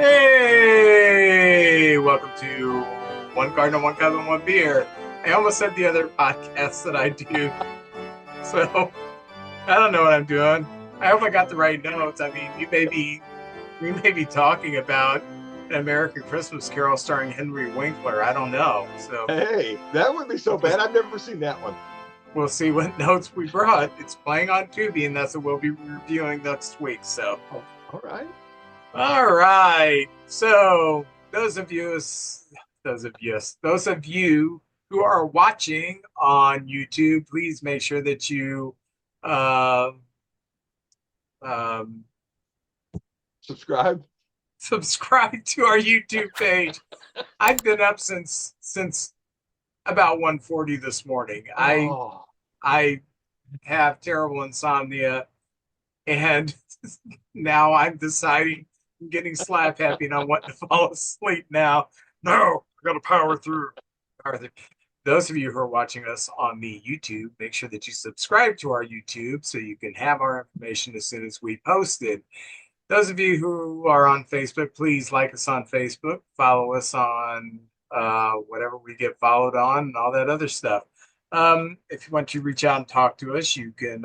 Hey, welcome to One Cardinal, One Cup, and One Beer. I almost said the other podcast that I do, so I don't know what I'm doing. I hope I got the right notes. I mean, we may be talking about an American Christmas Carol starring Henry Winkler. I don't know, so Hey, that wouldn't be so we'll bad. just I've never seen that one. we'll see what notes we brought. It's playing on Tubi, and that's what we'll be reviewing next week. So. Oh, all right. All right. So those of you who are watching on YouTube, please make sure that you uh, um, Subscribe. subscribe to our YouTube page. I've been up since about 1:40 this morning. Oh, I have terrible insomnia, and now I'm deciding I'm getting slap happy and I want to fall asleep now. No, I gotta power through. Those of you who are watching us on the YouTube, make sure that you subscribe to our YouTube so you can have our information as soon as we post it. Those of you who are on Facebook, please like us on Facebook, follow us on whatever we get followed on, and all that other stuff. If you want to reach out and talk to us, you can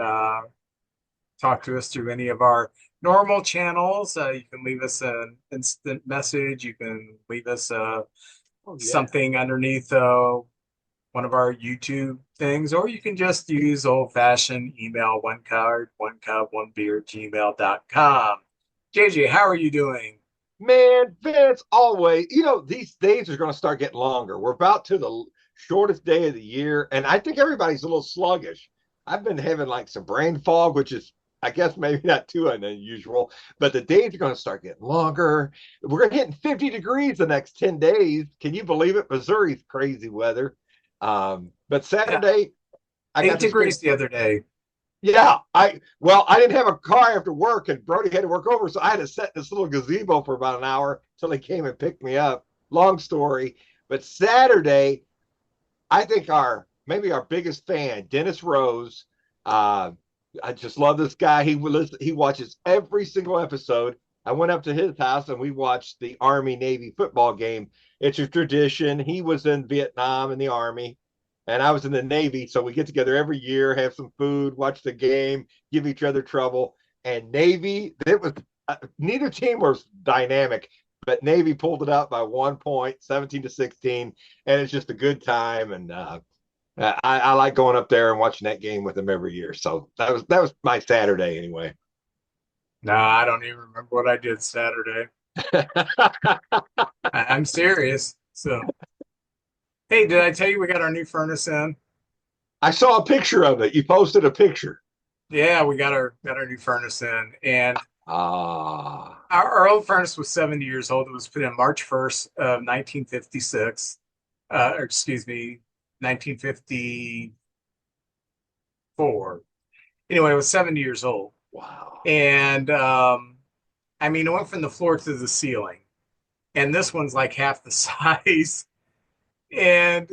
talk to us through any of our normal channels. You can leave us an instant message. You can leave us oh yeah. something underneath one of our YouTube things, or you can just use old-fashioned email, one card, one cup, one beer, gmail.com. JJ, how are you doing? Man, Vince, always, these days are going to start getting longer. We're about to the shortest day of the year, and I think everybody's a little sluggish. I've been having like some brain fog, which is, I guess, maybe not too unusual, but the days are going to start getting longer. We're hitting 50 degrees the next 10 days. Can you believe it? Missouri's crazy weather. But Yeah, Saturday, I got eight to spend. degrees the other day. Yeah, I didn't have a car after work, and Brody had to work over, so I had to sit in this little gazebo for about an hour till he came and picked me up. Long story, but Saturday, I think our maybe our biggest fan, Dennis Rose. Uh, I just love this guy. He watches every single episode. I went up to his house and we watched the Army Navy football game. It's a tradition. He was in Vietnam in the Army, and I was in the Navy, so we get together every year, have some food, watch the game, give each other trouble. And Navy, it was neither team was dynamic, but Navy pulled it out by 1 point, 17-16, and it's just a good time. And I like going up there and watching that game with them every year. So that was my Saturday anyway. No, I don't even remember what I did Saturday. I'm serious. So, hey, did I tell you we got our new furnace in? I saw a picture of it. You posted a picture. Yeah, we got our new furnace in, and Ah, our old furnace was 70 years old. It was put in March 1st of 1956. Or excuse me, 1954. Anyway, it was 70 years old, wow. and I mean, it went from the floor to the ceiling, and this one's like half the size. And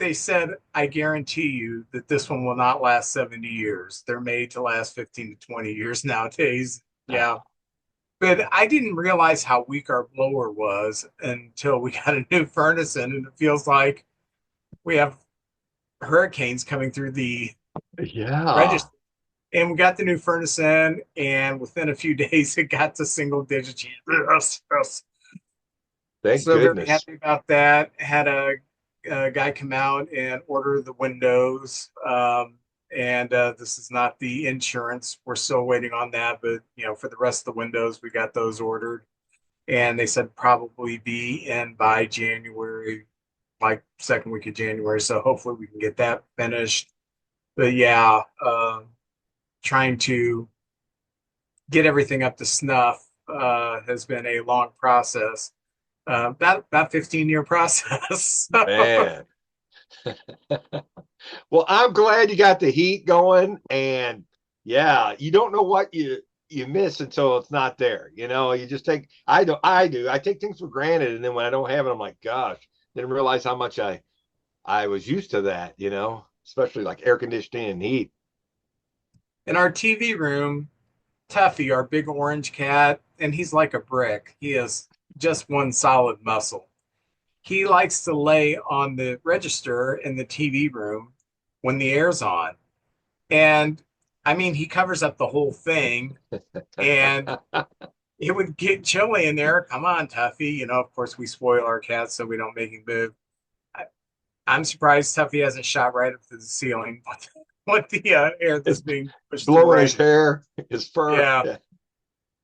they said, I guarantee you that this one will not last 70 years. They're made to last 15 to 20 years nowadays. Yeah. Ah, But I didn't realize how weak our blower was until we got a new furnace in, and it feels like we have hurricanes coming through the yeah. register. And we got the new furnace in, and within a few days, it got to single digits. Yes, yes. Thank So very goodness. happy about that. Had a guy come out and order the windows. And this is not the insurance. We're still waiting on that, but for the rest of the windows, we got those ordered, and they said probably be in by January, like second week of January. So hopefully we can get that finished. But yeah, trying to get everything up to snuff has been a long process. About 15-year process. Man. Well, I'm glad you got the heat going, and yeah, you don't know what you miss until it's not there. You just take I take things for granted, and then when I don't have it, I'm like, gosh, didn't realize how much I was used to that, especially like air conditioning and heat. In our TV room, Tuffy, our big orange cat, and he's like a brick. He is just one solid muscle. He likes to lay on the register in the TV room when the air's on. And I mean, he covers up the whole thing, and it would get chilly in there. Come on, Tuffy. Of course, we spoil our cats so we don't make him move. I, I'm surprised Tuffy hasn't shot right up to the ceiling with the air that's It's being pushed through blowing his right now. hair, his fur. Yeah.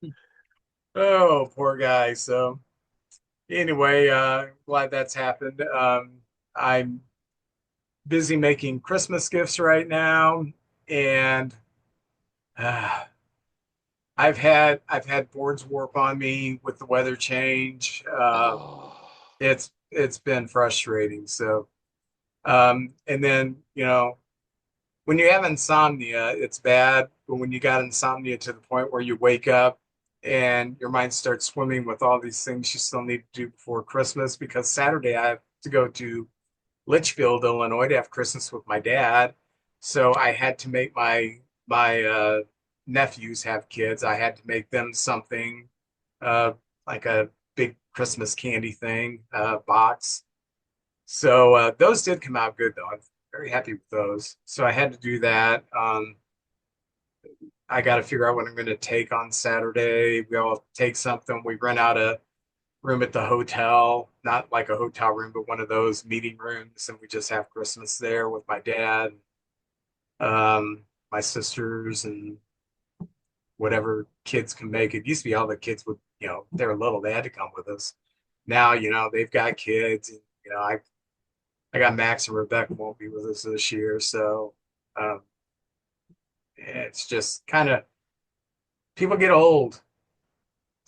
Yeah. Oh, poor guy. So anyway, glad that's happened. I'm busy making Christmas gifts right now, and uh, I've had boards warp on me with the weather change. Oh, It's been frustrating. So and then when you have insomnia, it's bad. But when you got insomnia to the point where you wake up and your mind starts swimming with all these things you still need to do before Christmas, because Saturday I have to go to Litchfield, Illinois to have Christmas with my dad. So I had to make my nephews have kids. I had to make them something uh, like a big Christmas candy thing box. So those did come out good though. I'm very happy with those. So I had to do that. I got to figure out what I'm going to take on Saturday. We'll take something. We rent out a room at the hotel, not like a hotel room, but one of those meeting rooms, and we just have Christmas there with my dad, my sisters, and whatever kids can make. It used to be all the kids would, they were little, they had to come with us. Now, they've got kids, and I got Max and Rebecca won't be with us this year, so um, it's just kind of people get old,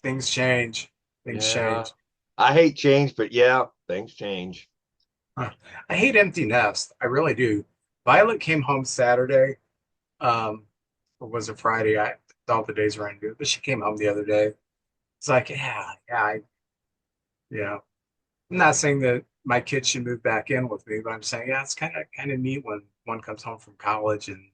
things change, things yeah. change. I hate change, but yeah, things change. Huh. I hate empty nest. I really do. Violet came home Saturday, or was it Friday? All the days around good, but she came home the other day. It's like, yeah, yeah, yeah. I'm not saying that my kids should move back in with me, but I'm saying, yeah, it's kind of neat when one comes home from college and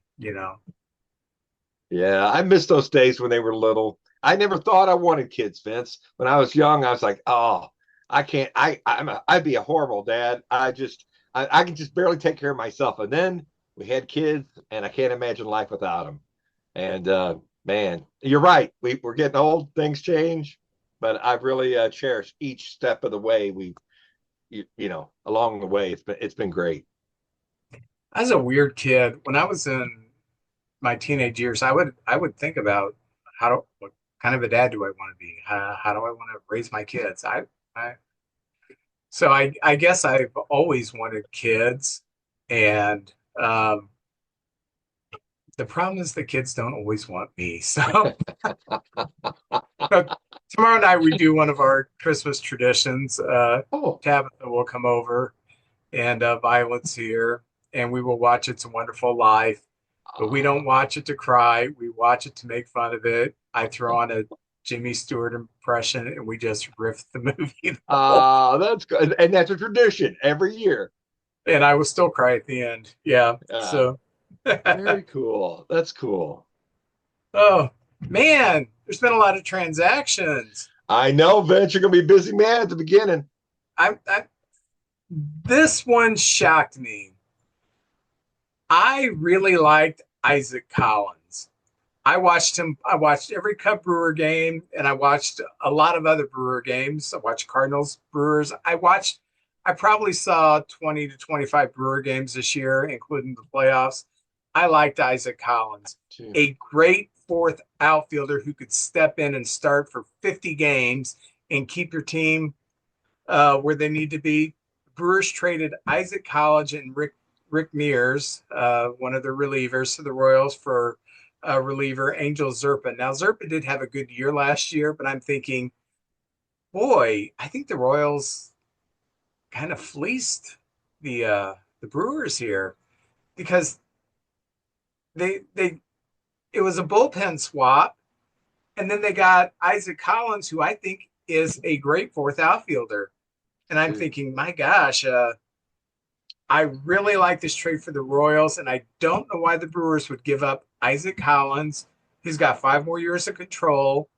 Yeah, I miss those days when they were little. I never thought I wanted kids, Vince. When I was young, I was like, oh, I can't. I'd be a horrible dad. I can just barely take care of myself. And then we had kids, and I can't imagine life without them. And man, you're right. We're getting old. Things change, but I've really cherished each step of the way. Along the way, it's been great. I was a weird kid. When I was in my teenage years, I would think about what kind of a dad do I want to be? How do I want to raise my kids? I so I guess I've always wanted kids, and um, the problem is the kids don't always want me. So tomorrow night we do one of our Christmas traditions. Oh, Tabitha will come over, and Violet's here, and we will watch It's a Wonderful Life. But we don't watch it to cry. We watch it to make fun of it. I throw on a Jimmy Stewart impression, and we just riff the movie the whole that's good, and that's a tradition every year. and I will still cry at the end. Yeah. Uh, So, Very cool. That's cool. oh man, there's been a lot of transactions. I know, Vince, you're gonna be a busy man at the beginning. I this one shocked me. I really liked Isaac Collins. I watched him. I watched every Cub Brewer game, and I watched a lot of other Brewer games. I watched Cardinals, Brewers. I probably saw 20 to 25 Brewer games this year, including the playoffs. I liked Isaac Collins, Too. a great fourth outfielder who could step in and start for 50 games and keep your team where they need to be. Brewers traded Isaac Collins and Rick Mears, one of the relievers, to the Royals for reliever Angel Zerpa. Now Zerpa did have a good year last year, but I'm thinking, boy, I think the Royals kind of fleeced the Brewers here, because they it was a bullpen swap, and then they got Isaac Collins, who I think is a great fourth outfielder. And I'm Too. thinking, my gosh, I really like this trade for the Royals, and I don't know why the Brewers would give up Isaac Collins, who's got 5 more years of control,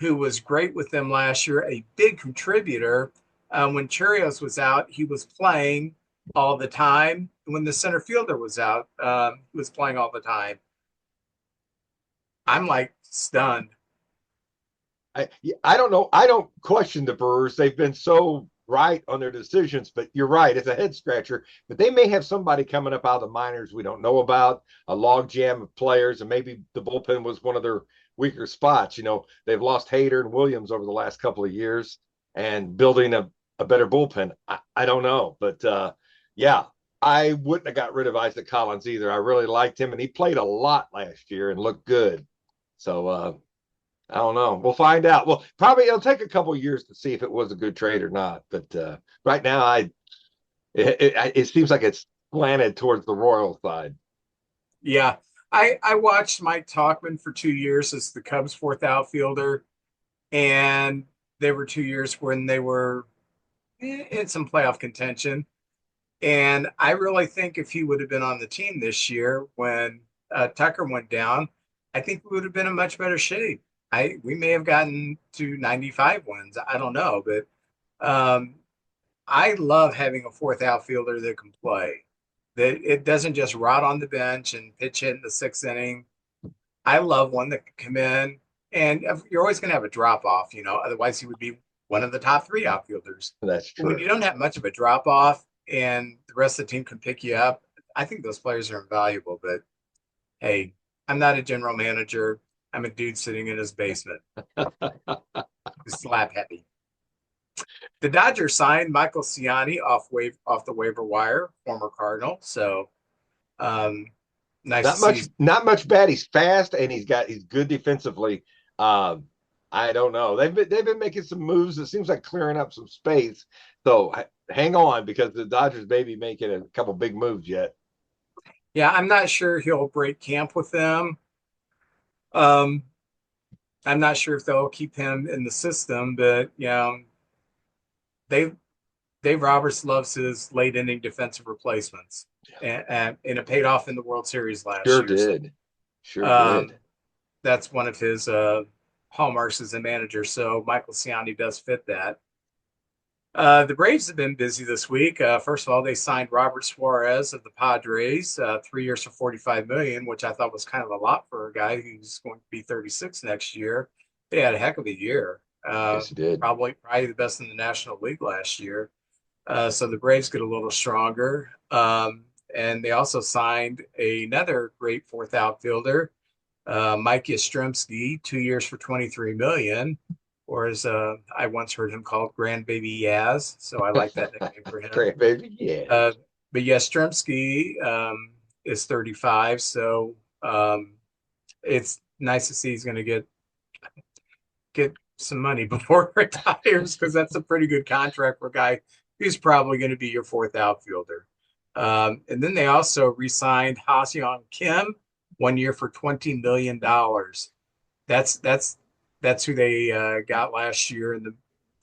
who was great with them last year, a big contributor. When Cherios was out, he was playing all the time. When the center fielder was out, he was playing all the time. I'm like stunned. I I don't know. I don't question the Brewers. They've been so right on their decisions, but you're right. It's a head scratcher. But they may have somebody coming up out of the minors we don't know about, a log jam of players, and maybe the bullpen was one of their weaker spots. They've lost Hader and Williams over the last couple of years, and building a better bullpen. I don't know, but yeah, I wouldn't have got rid of Isaac Collins either. I really liked him, and he played a lot last year and looked good. So I don't know. We'll find out. Well, probably it'll take a couple of years to see if it was a good trade or not. But right now, it seems like it's slanted towards the Royal side. Yeah. I watched Mike Talkman for 2 years as the Cubs fourth outfielder, and there were 2 years when they were in some playoff contention. And I really think if he would have been on the team this year when Tucker went down, I think we would have been in much better shape. We may have gotten to 95 wins. I don't know, but um, I love having a fourth outfielder that can play. That it doesn't just rot on the bench and pitch hit in the sixth inning. I love one that can come in, and you're always going to have a drop off, Otherwise, he would be one of the top three outfielders. That's But when true. you don't have much of a drop off, and the rest of the team can pick you up, I think those players are invaluable. But hey, I'm not a general manager. I'm a dude sitting in his basement, slap happy. The Dodgers signed Michael Ciani off the waiver wire, former Cardinal. So nice to Not see. much. Not much bad. He's fast and he's good defensively. Um, I don't know. They've been making some moves. It seems like clearing up some space. So hang on because the Dodgers may be making a couple big moves yet. Yeah, I'm not sure he'll break camp with them. Um, I'm not sure if they'll keep him in the system, but they Dave Roberts loves his late inning defensive replacements, and it paid off in the World Series last Sure year. So did. Sure um, did. that's one of his hallmarks as a manager. So Michael Ciani does fit that. The Braves have been busy this week. First of all, they signed Robert Suarez of the Padres, 3 years for 45 million, which I thought was kind of a lot for a guy who's going to be 36 next year. They had a heck of a year. Yes, he did. Probably the best in the National League last year. So the Braves get a little stronger. And they also signed another great fourth outfielder, Mike Yastrzemski, 2 years for 23 million, or as I once heard him called Grandbaby Yaz. So I like that nickname for him. Great, baby. Yeah. But Yastrzemski is 35, so it's nice to see he's going to get some money before he retires because that's a pretty good contract for a guy who's probably going to be your fourth outfielder. And then they also re-signed Ha-Seong Kim 1 year for $20 million. That's who they got last year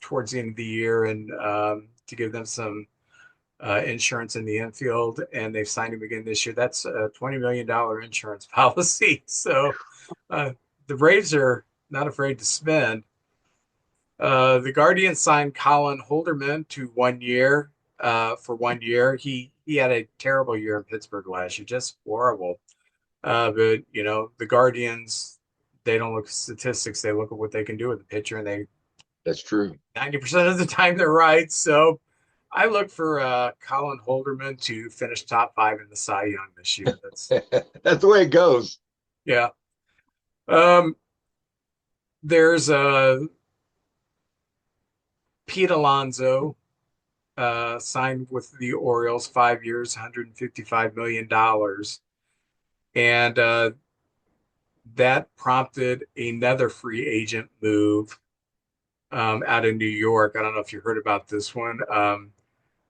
towards the end of the year, and to give them some insurance in the infield, and they've signed him again this year. That's a $20 million insurance policy. So uh, the Braves are not afraid to spend. The Guardians signed Colin Holderman to 1 year for 1 year. He had a terrible year in Pittsburgh last year, just horrible. But the Guardians, they don't look at statistics; they look at what they can do with the pitcher, and they That's true. 90% of the time they're right. So I look for Colin Holderman to finish top five in the Cy Young this year. That's the way it goes. Yeah. Um, there's Pete Alonso signed with the Orioles, 5 years, $155 million. And that prompted another free agent move out of New York. I don't know if you heard about this one.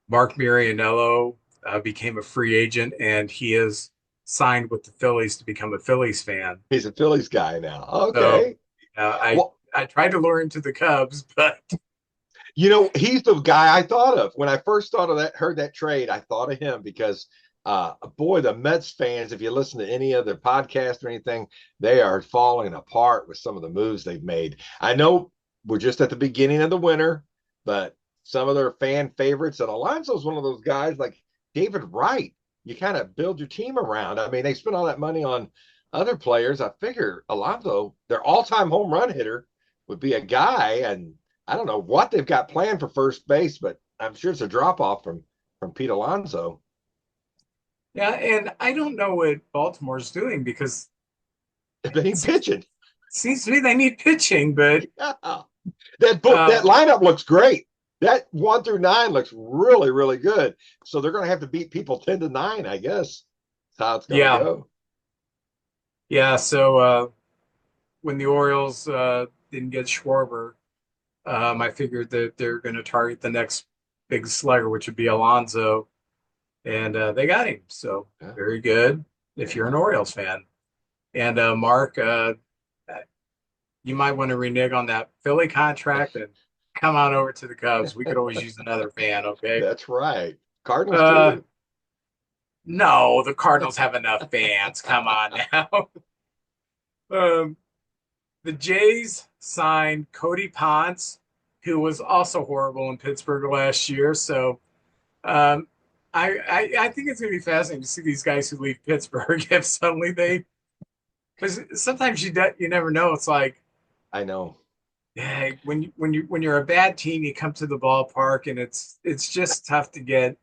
Mark Marianello became a free agent, and he is signed with the Phillies to become a Phillies fan. He's a Phillies guy now. So Okay. I Well, I tried to lure him to the Cubs, but he's the guy I thought of when I first thought of that, heard that trade. I thought of him because Boy, the Mets fans, if you listen to any other podcast or anything, they are falling apart with some of the moves they've made. I know we're just at the beginning of the winter, but some of their fan favorites, and Alonso's one of those guys like David Wright. You kind of build your team around. I mean, they spent all that money on other players. I figure Alonso, their all-time home run hitter, would be a guy, and I don't know what they've got planned for first base, but I'm sure it's a drop off from Pete Alonso. Yeah, and I don't know what Baltimore's doing because They it need pitching. seems to me they need pitching, but Yeah. That uh, lineup looks great. That 1 through 9 looks really, really good. So they're going to have to beat people 10-9, I guess. That's how it's going to yeah, go. yeah. So when the Orioles didn't get Schwarber, I figured that they're going to target the next big slugger, which would be Alonso, and they got him. So Yeah, very good if you're an yeah. Orioles fan. And Mark, you might want to renege on that Philly contract and come on over to the Cubs. We could always use another fan, okay? That's right. Cardinals Uh, too. no, the Cardinals have enough fans. Come on now. Um, the Jays signed Cody Ponce, who was also horrible in Pittsburgh last year. So um, I think it's going to be fascinating to see these guys who leave Pittsburgh if suddenly they, because sometimes you never know. It's like, I know. yeah, when you're a bad team, you come to the ballpark and it's just tough to get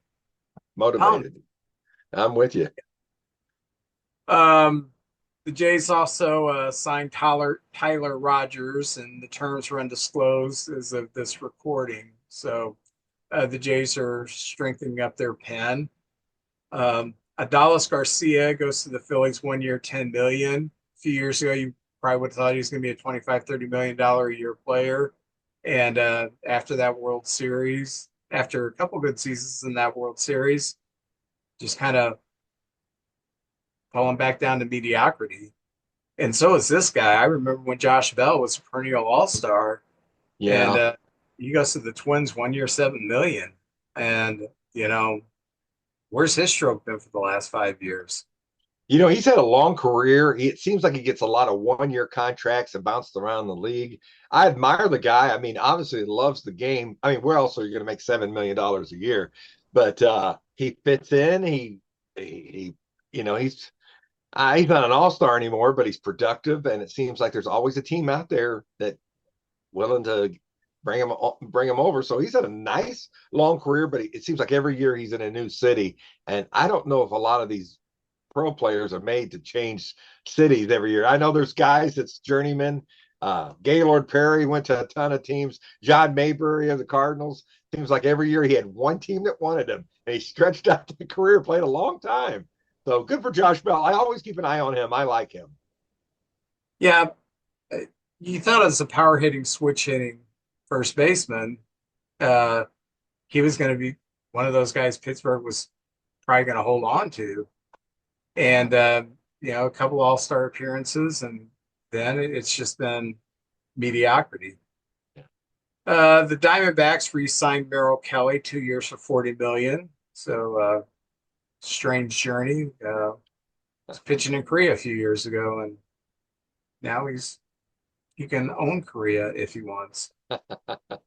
pumped. Motivated. I'm with you. Um, the Jays also signed Tyler Rogers, and the terms were undisclosed as of this recording. So the Jays are strengthening up their pen. Adalis Garcia goes to the Phillies 1 year, 10 million. A few years ago, you probably would have thought he was going to be a 25, $30 million a year player. And after that World Series, after a couple good seasons in that World Series, just kind of falling back down to mediocrity. And so is this guy. I remember when Josh Bell was a perennial all-star, and Yeah. he goes to the Twins 1 year, 7 million. And you know, where's his stroke been for the last 5 years? He's had a long career. It seems like he gets a lot of 1 year contracts and bounced around the league. I admire the guy. I mean, obviously, he loves the game. I mean, where else are you going to make $7 million a year? But he fits in. He he's not an all-star anymore, but he's productive, and it seems like there's always a team out there that willing to bring him over. So he's had a nice long career, but it seems like every year he's in a new city, and I don't know if a lot of these pro players are made to change cities every year. I know there's guys that's journeyman. Gaylord Perry went to a ton of teams. John Mayberry of the Cardinals. Seems like every year he had one team that wanted him, and he stretched out the career, played a long time. So good for Josh Bell. I always keep an eye on him. I like him. Yeah, you thought as a power hitting, switch hitting first baseman, uh, he was going to be one of those guys Pittsburgh was probably going to hold on to. And a couple all-star appearances, and then it's just been mediocrity. The Diamondbacks re-signed Merrill Kelly 2 years for 40 million. So strange journey. Was pitching in Korea a few years ago, and now he can own Korea if he wants.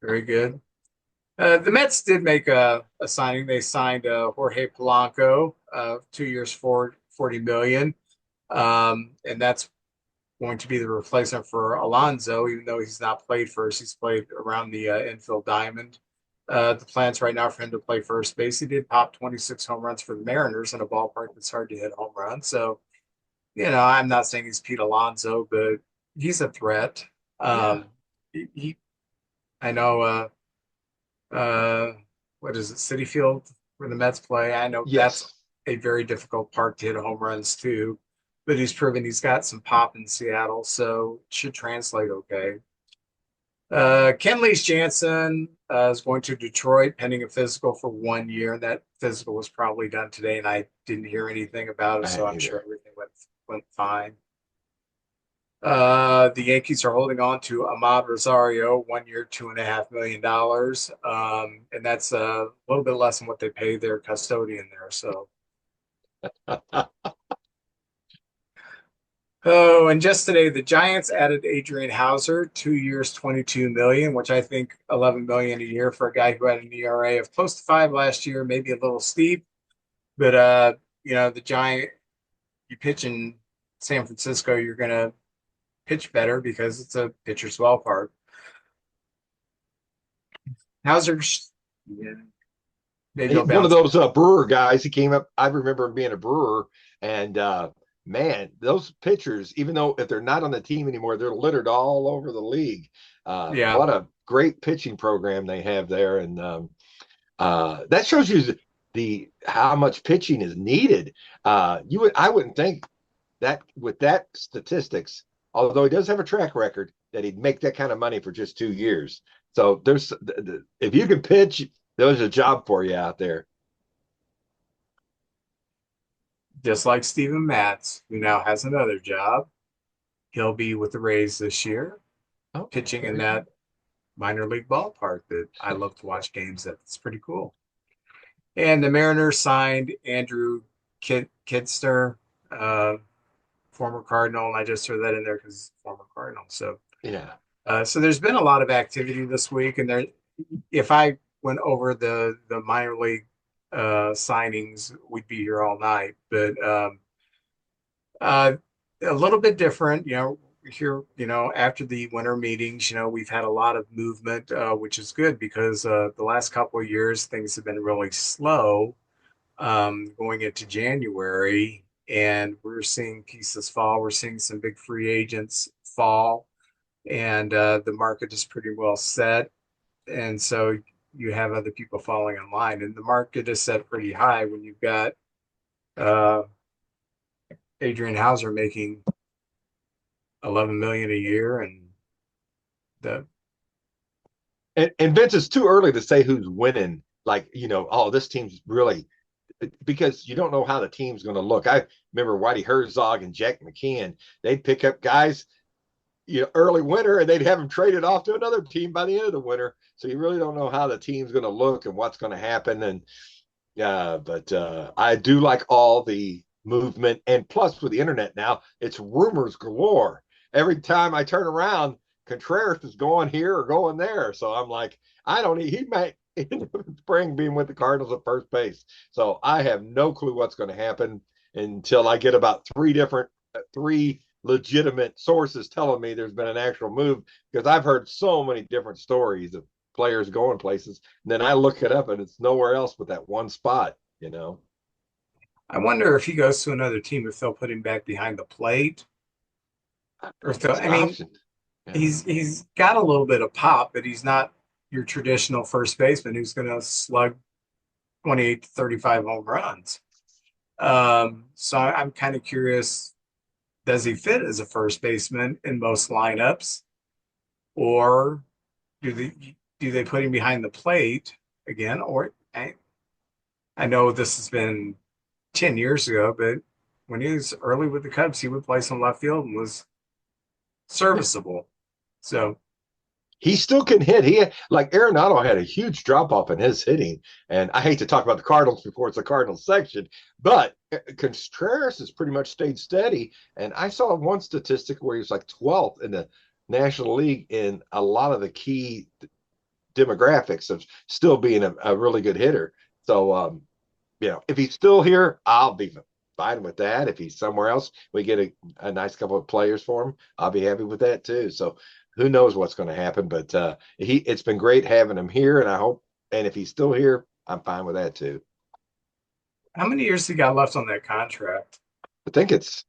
Very good. The Mets did make a signing. They signed Jorge Polanco, 2 years for 40 million. And that's going to be the replacement for Alonso, even though he's not played first. He's played around the infield diamond. The plans right now for him to play first base. He did pop 26 home runs for the Mariners in a ballpark that's hard to hit home runs. So, I'm not saying he's Pete Alonso, but he's a threat. Yeah. Um, he I know, uh, what is it, Citi Field, where the Mets play. I know that's Yes. a very difficult park to hit home runs too, but he's proven he's got some pop in Seattle, so it should translate okay. Kenley's Jansen is going to Detroit pending a physical for 1 year. And that physical was probably done today, and I didn't hear anything about it, I so hadn't I'm sure either. everything went fine. The Yankees are holding on to Ahmad Rosario, 1 year, $2.5 million. And that's a little bit less than what they paid their custodian there. So Oh, and just today, the Giants added Adrian Hauser, 2 years, 22 million, which I think 11 million a year for a guy who had an ERA of close to 5 last year, maybe a little steep. But the Giant, you pitch in San Francisco, you're gonna pitch better because it's a pitcher's ballpark. Hauser's, yeah, maybe he'll One of bounce those back. Brewer guys. He came up. I remember him being a Brewer, and man, those pitchers, even though if they're not on the team anymore, they're littered all over the league. Yeah, What a great pitching program they have there, and that shows you the how much pitching is needed. I wouldn't think that with that statistics, although he does have a track record, that he'd make that kind of money for just 2 years. So there's if you can pitch, there's a job for you out there. just like Steven Matz, who now has another job. He'll be with the Rays this year, Oh, pitching in very good. that minor league ballpark that I love to watch games at. It's pretty cool. And the Mariners signed Andrew Kidster, uh, former Cardinal, and I just threw that in there because he's a former Cardinal. Yeah. So there's been a lot of activity this week, and if I went over the minor league signings, we'd be here all night. But uh, a little bit different, here, after the winter meetings, we've had a lot of movement, which is good because the last couple of years things have been really slow going into January, and we're seeing pieces fall. We're seeing some big free agents fall, and the market is pretty well set. And so you have other people falling in line, and the market is set pretty high when you've got uh, Adrian Hauser making 11 million a year, and the And Vince, it's too early to say who's winning. Like, oh, this team's really because you don't know how the team's going to look. I remember Whitey Herzog and Jack McKeon. They'd pick up guys, early winter, and they'd have them traded off to another team by the end of the winter. So you really don't know how the team's going to look and what's going to happen. And but I do like all the movement, and plus with the internet now, it's rumors galore. Every time I turn around, Contreras is going here or going there. So I'm like, I don't. He might end up in spring being with the Cardinals at first base. So I have no clue what's going to happen until I get about three legitimate sources telling me there's been an actual move, because I've heard so many different stories of players going places. And then I look it up and it's nowhere else but that one spot. I wonder if he goes to another team if they'll put him back behind the plate, or if they'll, It's I an mean, option. Yeah. he's got a little bit of pop, but he's not your traditional first baseman who's going to slug 28 to 35 home runs. So I'm kind of curious, does he fit as a first baseman in most lineups, or do they put him behind the plate again? Or I know this has been 10 years ago, but when he was early with the Cubs, he would play some left field and was Yeah. serviceable. So He still can hit. Like Arenado had a huge drop off in his hitting. And I hate to talk about the Cardinals before it's a Cardinals section, but Contreras has pretty much stayed steady. And I saw one statistic where he was like 12th in the National League in a lot of the key demographics of still being a really good hitter. So, if he's still here, I'll be fine with that. If he's somewhere else, we get a nice couple of players for him, I'll be happy with that too. So who knows what's going to happen, but it's been great having him here, and I hope, and if he's still here, I'm fine with that too. how many years he got left on that contract? I think it's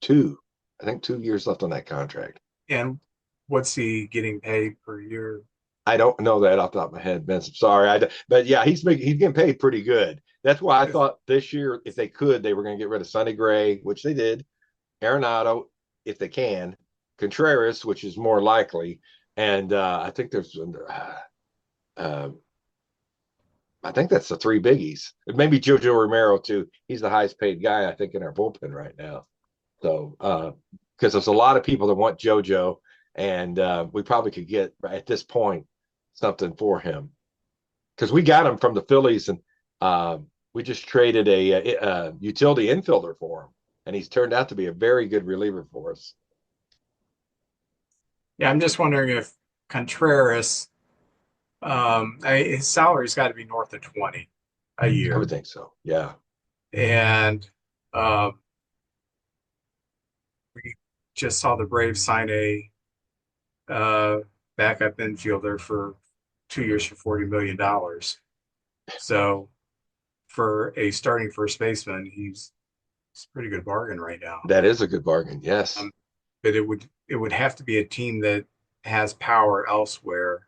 two. I think 2 years left on that contract. And what's he getting paid per year? I don't know that off the top of my head, Vince. I'm sorry. But yeah, he's getting paid pretty good. That's why I thought this year, if they could, they were going to get rid of Sonny Gray, which they did. Arenado, if they can. Contreras, which is more likely. And I think uh, I think that's the three biggies. Maybe Jojo Romero too. He's the highest paid guy, I think, in our bullpen right now. So because there's a lot of people that want JoJo, and we probably could get at this point something for him, because we got him from the Phillies, and We just traded a utility infielder for him, and he's turned out to be a very good reliever for us. Yeah, I'm just wondering if Contreras, his salary's got to be north of 20 a I would year. think so. Yeah, And um, we just saw the Braves sign a uh, backup infielder for 2 years for $40 million. So for a starting first baseman, it's a pretty good bargain right now. that is a good bargain. Yes, Um, but it would have to be a team that has power elsewhere.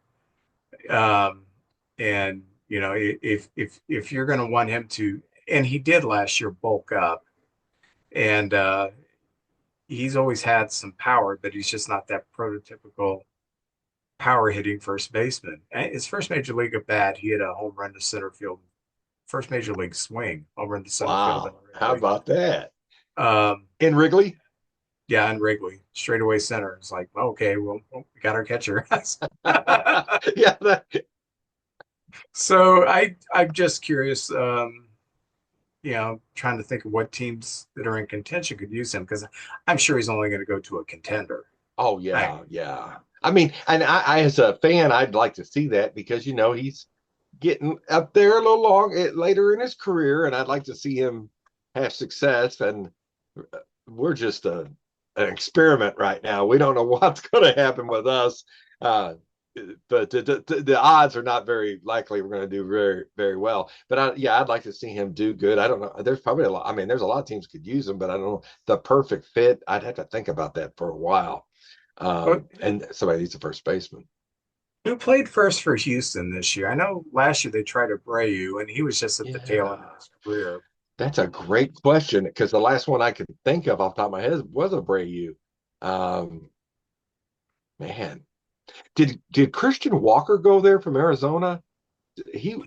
Um, and if you're going to want him to, and he did last year bulk up, and he's always had some power, but he's just not that prototypical power hitting first baseman. His first major league at bat, he hit a home run to center field. First major league swing, home run to center field in wow. How Wrigley. about that Um, in Wrigley? yeah, in Wrigley, straightaway center. It's like, okay, well, we got our catcher. Yeah, that, So I'm just curious, trying to think of what teams that are in contention could use him because I'm sure he's only going to go to a contender. oh I yeah, yeah. I mean, and I as a fan, I'd like to see that because he's getting up there a little later in his career, and I'd like to see him have success. And we're just an experiment right now. We don't know what's going to happen with us, uh, but the odds are not very likely we're going to do very very well. But yeah, I'd like to see him do good. I don't know. There's probably a lot. I mean, there's a lot of teams could use him, but I don't know the perfect fit. I'd have to think about that for a while. but And somebody needs a first baseman. who played first for Houston this year? I know last year they tried Abreu, and he was just at the tail end of Yeah. his career. That's a great question because the last one I could think of off the top of my head was Abreu. Um, man, did Christian Walker go there from Arizona?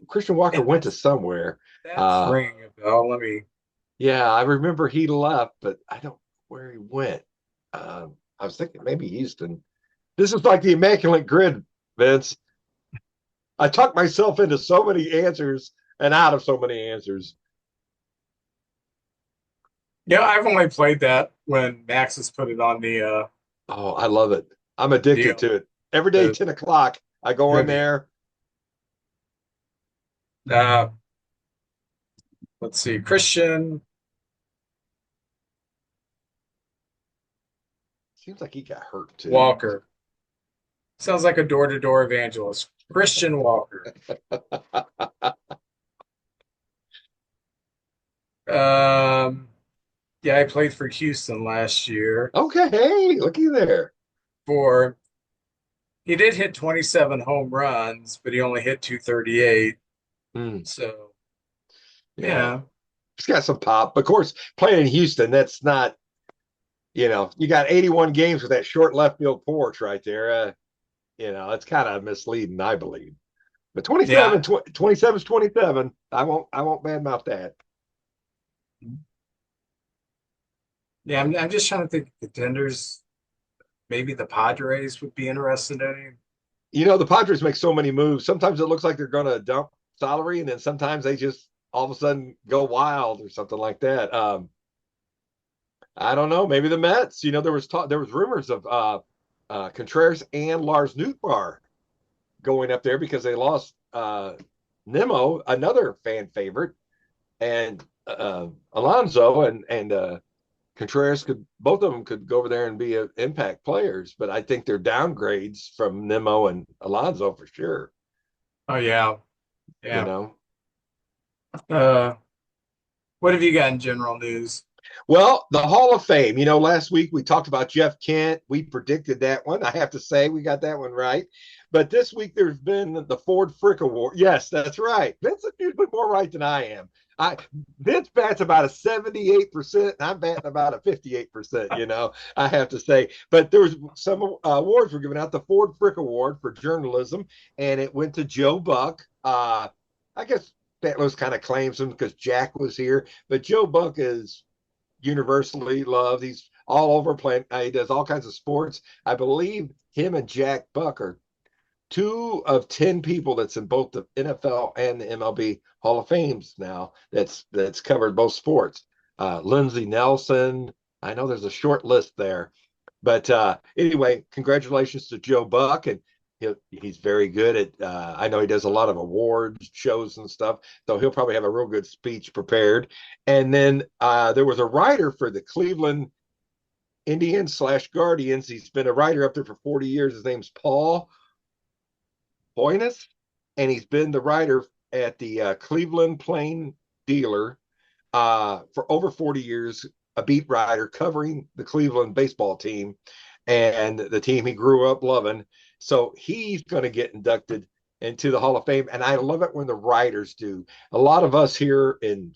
Christian Walker And went to somewhere. that's Uh, ringing a bell. Let me. yeah, I remember he left, but I don't where he went. I was thinking maybe Houston. This is like the immaculate grid, Vince. I talked myself into so many answers and out of so many answers. Yeah, I've only played that when Max has put it on Oh, I love it. I'm addicted the to it. Every day, the 10 o'clock, I go in trivia. there. Uh, let's see, Christian Seems like he got hurt too. Walker. Sounds like a door-to-door evangelist. Christian Walker. Um, yeah, I played for Houston last year. Okay, hey, looky there. For He did hit 27 home runs, but he only hit 238. Hmm, So yeah, yeah, he's got some pop. Of course, playing in Houston, that's not, you got 81 games with that short left field porch right there. It's kind of misleading, I believe. But yeah, 27 is 27. I won't badmouth that. yeah. I'm just trying to think of contenders. Maybe the Padres would be interested in him. The Padres make so many moves. Sometimes it looks like they're going to dump salary, and then sometimes they just all of a sudden go wild or something like that. I don't know. Maybe the Mets. There was rumors of Contreras and Lars Nootbaar going up there because they lost Nemo, another fan favorite, and Alonso and Contreras could both of them could go over there and be impact players, but I think they're downgrades from Nemo and Alonso for sure. Oh yeah, You yeah. know, Uh, what have you got in general news? well, the Hall of Fame. Last week we talked about Jeff Kent. We predicted that one. I have to say we got that one right. But this week there's been the Ford Frick Award. Yes, that's right. Vincent usually more right than I am. I Vince bats about a 78%, and I'm batting about a 58%, I have to say. But there was some awards were given out, the Ford Frick Award for journalism, and it went to Joe Buck. I guess St. Louis kind of claims him because Jack was here, but Joe Buck is universally loved. He's all over playing. He does all kinds of sports. I believe him and Jack Buck are two of 10 people that's in both the NFL and the MLB Hall of Fames now. That's covered both sports. Lindsey Nelson. I know there's a short list there, but anyway, congratulations to Joe Buck, and he's very good at. I know he does a lot of awards shows and stuff, so he'll probably have a real good speech prepared. And then there was a writer for the Cleveland Indians slash Guardians. He's been a writer up there for 40 years. His name's Paul Hoynes, and he's been the writer at the Cleveland Plain Dealer for over 40 years, a beat writer covering the Cleveland baseball team and the team he grew up loving. So he's going to get inducted into the Hall of Fame, and I love it when the writers do. A lot of us here in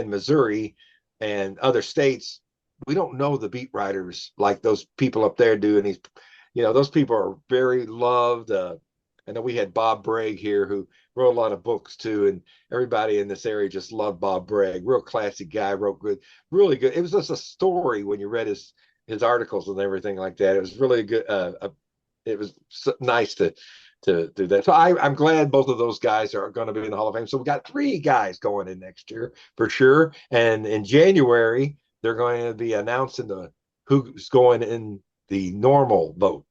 Missouri and other states, we don't know the beat writers like those people up there do, and those people are very loved. I know we had Bob Bragg here who wrote a lot of books too, and everybody in this area just loved Bob Bragg. Real classy guy, wrote good, really good. It was just a story when you read his articles and everything like that. It was really good. It was nice to do that. So I'm glad both of those guys are going to be in the Hall of Fame. So we got 3 guys going in next year for sure. And in January, they're going to be announcing who's going in the normal vote.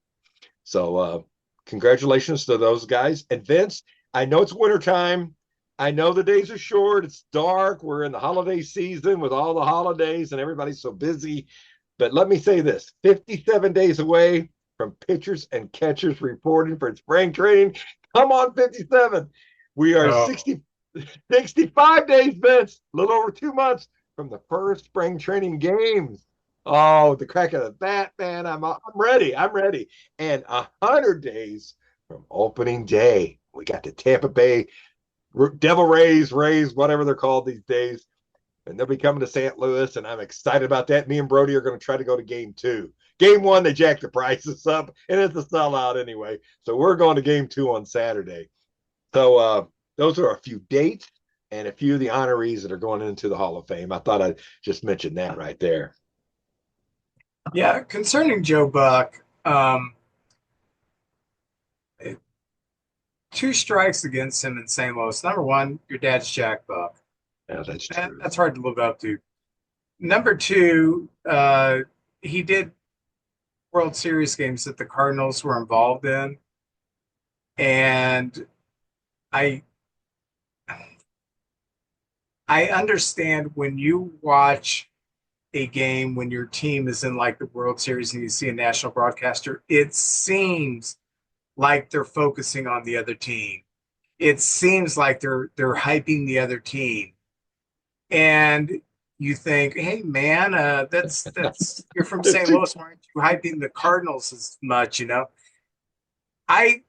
So congratulations to those guys. And Vince, I know it's wintertime. I know the days are short. It's dark. We're in the holiday season with all the holidays and everybody's so busy. But let me say this, 57 days away from pitchers and catchers reporting for spring training. Come on, 57. We are 65 days, Vince, a little over 2 months from the first spring training games. Oh, the crack of the bat, man. I'm ready. I'm ready. And 100 days from opening day. We got the Tampa Bay Devil Rays, whatever they're called these days. And they'll be coming to St. Louis, and I'm excited about that. Me and Brody are going to try to go to game 2. Game 1, they jacked the prices up, and it's a sellout anyway. So we're going to game 2 on Saturday. So those are a few dates and a few of the honorees that are going into the Hall of Fame. I thought I'd just mention that right there. Yeah, concerning Joe Buck, 2 strikes against him in St. Louis. Number one, your dad's Jack Buck. Yeah, that's true. That's hard to live up to. Number 2, he did World Series games that the Cardinals were involved in, and I understand when you watch a game when your team is in like the World Series and you see a national broadcaster, it seems like they're focusing on the other team. It seems like they're hyping the other team. And you think, hey man, that's you're from St. Louis, why aren't you hyping the Cardinals as much, I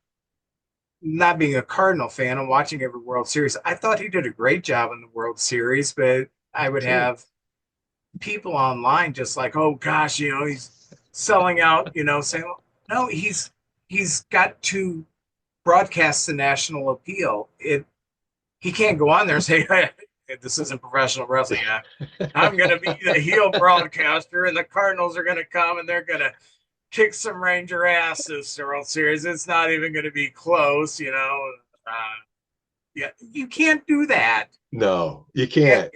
not being a Cardinal fan, I'm watching every World Series. I thought he did a great job in the World Series, but I would have people online just like, oh gosh, he's selling out, saying, no, he's got to broadcast the national appeal. He can't go on there and say, hey, this isn't professional wrestling. I'm going to be the heel broadcaster, and the Cardinals are going to come and they're going to kick some Ranger ass this World Series. It's not even going to be close, yeah, you can't do that. No, you can't.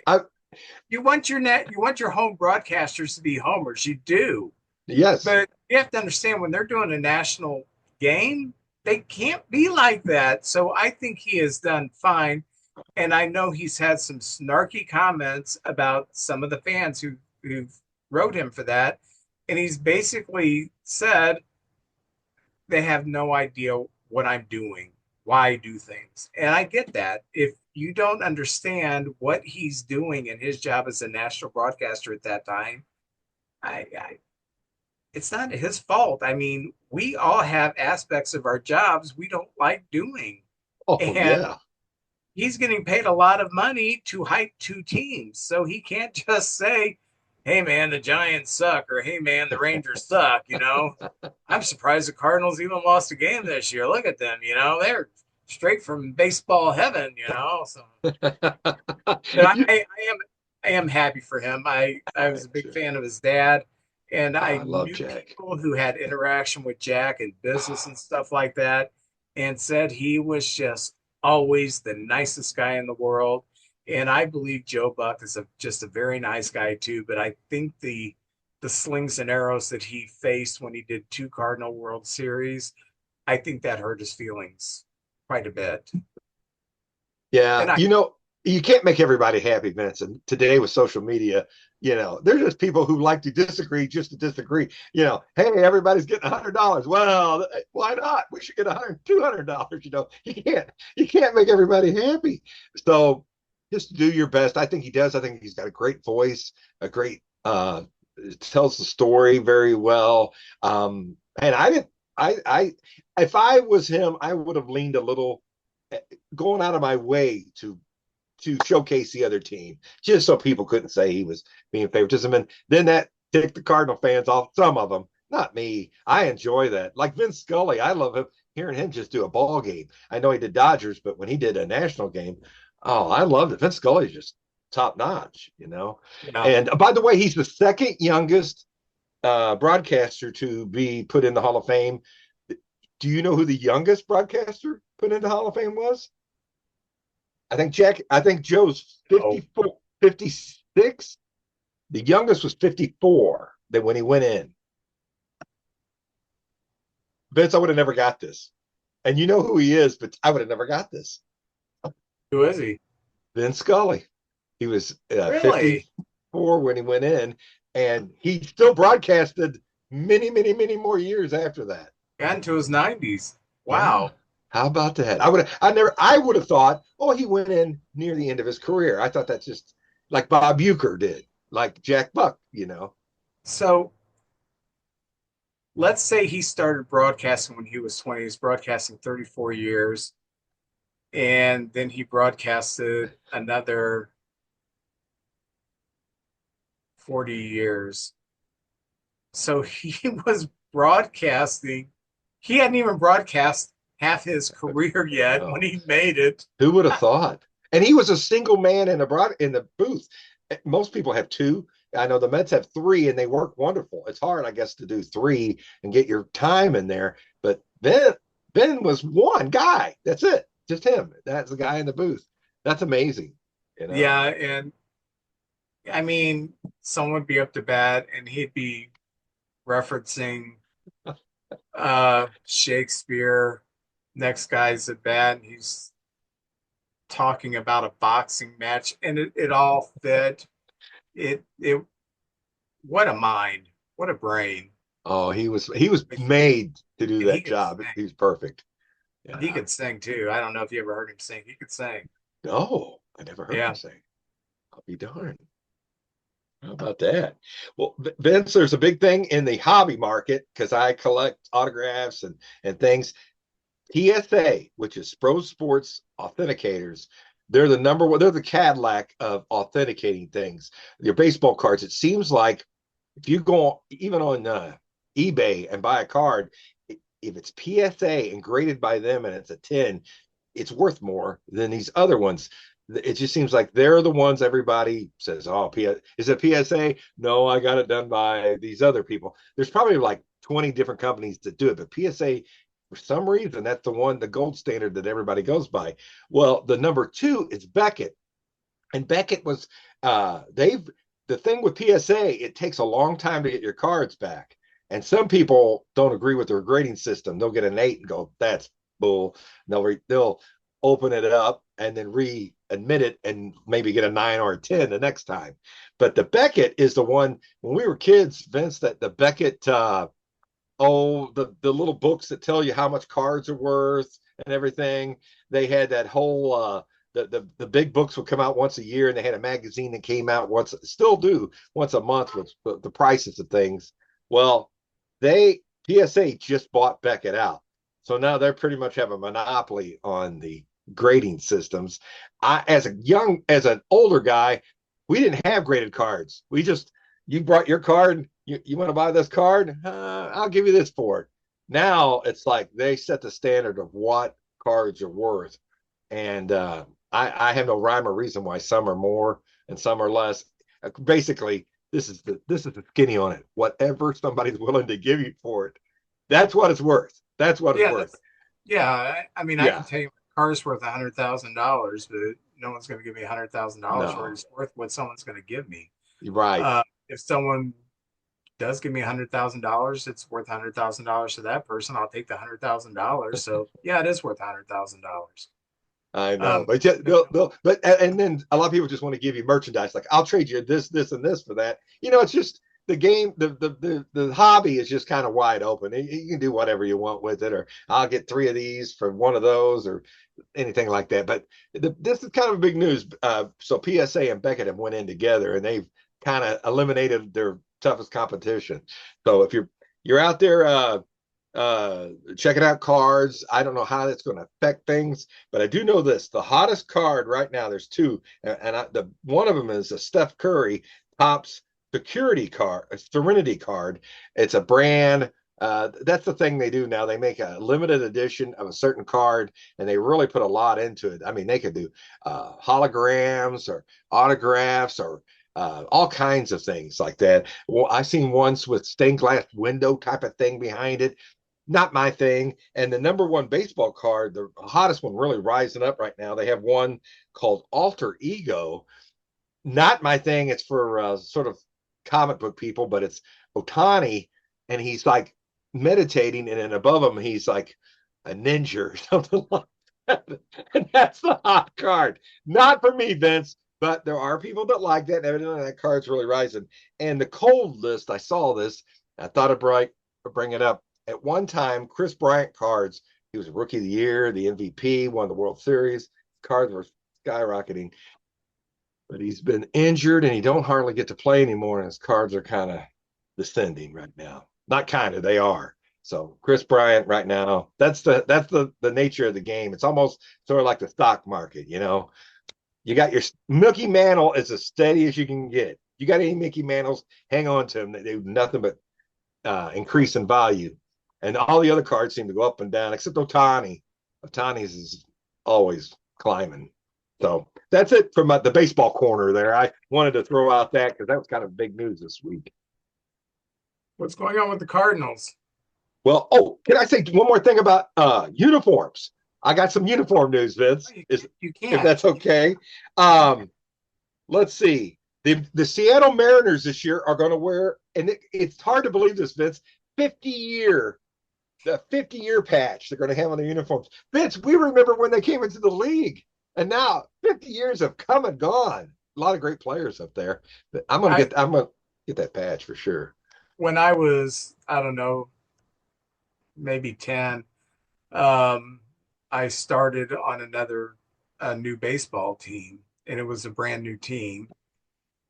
You want your home broadcasters to be homers. You do. Yes. But you have to understand when they're doing a national game, they can't be like that. So I think he has done fine. And I know he's had some snarky comments about some of the fans who wrote him for that. And he's basically said they have no idea what I'm doing, why I do things. And I get that. If you don't understand what he's doing in his job as a national broadcaster at that time, it's not his fault. I mean, we all have aspects of our jobs we don't like doing. Oh, and yeah. He's getting paid a lot of money to hype 2 teams. So he can't just say, hey, man, the Giants suck, or hey, man, the Rangers suck. I'm surprised the Cardinals even lost a game this year. Look at them. They're straight from baseball heaven, So I am happy for him. I was a big fan of his dad, and I love knew Jack. people who had interaction with Jack in business and stuff like that. and said he was just always the nicest guy in the world. And I believe Joe Buck is just a very nice guy too. But I think the slings and arrows that he faced when he did two Cardinal World Series, I think that hurt his feelings quite a bit. Yeah, And I, you can't make everybody happy, Vince. And today with social media, there's just people who like to disagree just to disagree. Hey, everybody's getting $100. Well, why not? We should get $200. You can't make everybody happy. So just do your best. I think he does. I think he's got a great voice, a great tells the story very well. And I didn't. I if I was him, I would have leaned a little going out of my way to showcase the other team, just so people couldn't say he was being favoritism. And then that ticked the Cardinal fans off. Some of them, not me. I enjoy that. Like Vince Scully, I love him hearing him just do a ball game. I know he did Dodgers, but when he did a national game, oh, I loved it. Vince Scully's just top notch. yeah, And by the way, he's the second youngest broadcaster to be put in the Hall of Fame. Do you know who the youngest broadcaster put into Hall of Fame was? I think Joe's oh, 54, 56. The youngest was 54 that when he went in. Vince, I would have never got this. And you know who he is, but I would have never got this. who is he? Vince Scully. He was Really? 54 when he went in, and he still broadcasted many, many, many more years after that. Got into his 90s. Yeah. Wow. How about that? I would have thought, oh, he went in near the end of his career. I thought that's just like Bob Uecker did, like Jack Buck. So let's say he started broadcasting when he was 20. He's broadcasting 34 years, and then he broadcasted another 40 years. So he was broadcasting. He hadn't even broadcast half his career yet when Oh, he made it. who would have thought? And he was a single man in the booth. Most people have two. I know the Mets have three, and they work wonderful. It's hard, I guess, to do three and get your time in there. But Ben was one guy. That's it, just him. That's the guy in the booth. That's amazing. You know. Yeah, and I mean, someone would be up to bat and he'd be referencing Shakespeare. Next guy's at bat and he's talking about a boxing match and it all fit. It what a mind, what a brain. Oh, he was made to do And that job. He was perfect. he Yeah. could sing too. I don't know if you ever heard him sing. He could sing. No, I never heard him Yeah. sing. I'll be darned. How about that? Well, Vince, there's a big thing in the hobby market because I collect autographs and things. PSA, which is Pro Sports Authenticators, they're the number one. They're the Cadillac of authenticating things. Your baseball cards. It seems like if you go even on eBay and buy a card, if it's PSA and graded by them and it's a 10, it's worth more than these other ones. It just seems like they're the ones everybody says, oh, is it PSA? No, I got it done by these other people. There's probably like 20 different companies that do it, but PSA, for some reason, that's the gold standard that everybody goes by. Well, the number two is Beckett. And Beckett was, the thing with PSA, it takes a long time to get your cards back. And some people don't agree with their grading system. They'll get an 8 and go, that's bull. And they'll open it up and then re-admit it and maybe get a 9 or a 10 the next time. But the Beckett is the one, when we were kids, Vince, that the Beckett, the little books that tell you how much cards are worth and everything. They had that whole, the big books would come out once a year, and they had a magazine that came out still do once a month with the prices of things. Well, PSA just bought Beckett out. So now they pretty much have a monopoly on the grading systems. As an older guy, we didn't have graded cards. You brought your card. You want to buy this card? I'll give you this for it. Now it's like they set the standard of what cards are worth. And I have no rhyme or reason why some are more and some are less. Basically, this is the skinny on it. Whatever somebody's willing to give you for it, that's what it's worth. That's what it's Yeah, worth. Yeah, I mean, I can Yeah, tell you my car's worth $100,000, but no one's going to give me $100,000 for it. no, It's worth what someone's going to give me. you're right. If someone does give me $100,000, it's worth $100,000 to that person. I'll take the $100,000. So yeah, it is worth $100,000. I know, Um, but and then a lot of people just want to give you merchandise. Like, I'll trade you this, this, and this for that. It's just the game. The hobby is just kind of wide open. You can do whatever you want with it, or I'll get three of these for one of those, or anything like that. But this is kind of a big news. So PSA and Beckett have went in together, and they've kind of eliminated their toughest competition. So if you're out there checking out cards. I don't know how that's going to affect things, but I do know this: the hottest card right now. There's two, and the one of them is a Steph Curry Topps Security card, a Serenity card. It's a brand. That's the thing they do now. They make a limited edition of a certain card, and they really put a lot into it. I mean, they could do holograms or autographs or all kinds of things like that. Well, I've seen ones with stained glass window type of thing behind it. Not my thing. And the number one baseball card, the hottest one really rising up right now, they have one called Alter Ego. Not my thing. It's for sort of comic book people, but it's Otani, and he's like meditating, and then above him, he's like a ninja or something like that. And that's the hot card. Not for me, Vince, but there are people that like that. And evidently, that card's really rising. And the cold list, I saw this. I thought I'd bring it up. At one time, Chris Bryant cards, he was Rookie of the Year, the MVP, won the World Series. Cards were skyrocketing, but he's been injured and he don't hardly get to play anymore. And his cards are kind of descending right now. Not kind of, they are. So Chris Bryant right now, that's the nature of the game. It's almost sort of like the stock market, you know. You got your Mickey Mantle is as steady as you can get. You got any Mickey Mantles, hang on to them. They do nothing but increase in value. And all the other cards seem to go up and down, except Otani. Otani's is always climbing. So that's it from the baseball corner there. I wanted to throw out that because that was kind of big news this week. what's going on with the Cardinals? Well, oh, can I say one more thing about uniforms? I got some uniform news, Oh, Vince. you If can't. that's okay. Um, let's see. The Seattle Mariners this year are going to wear, and it's hard to believe this, Vince. 50-year the 50-year patch they're going to have on their uniforms. Vince, we remember when they came into the league, and now 50 years have come and gone. A lot of great players up there. But I I'm gonna get that patch for sure. When I was, I don't know, maybe 10, um, I started on a new baseball team, and it was a brand new team,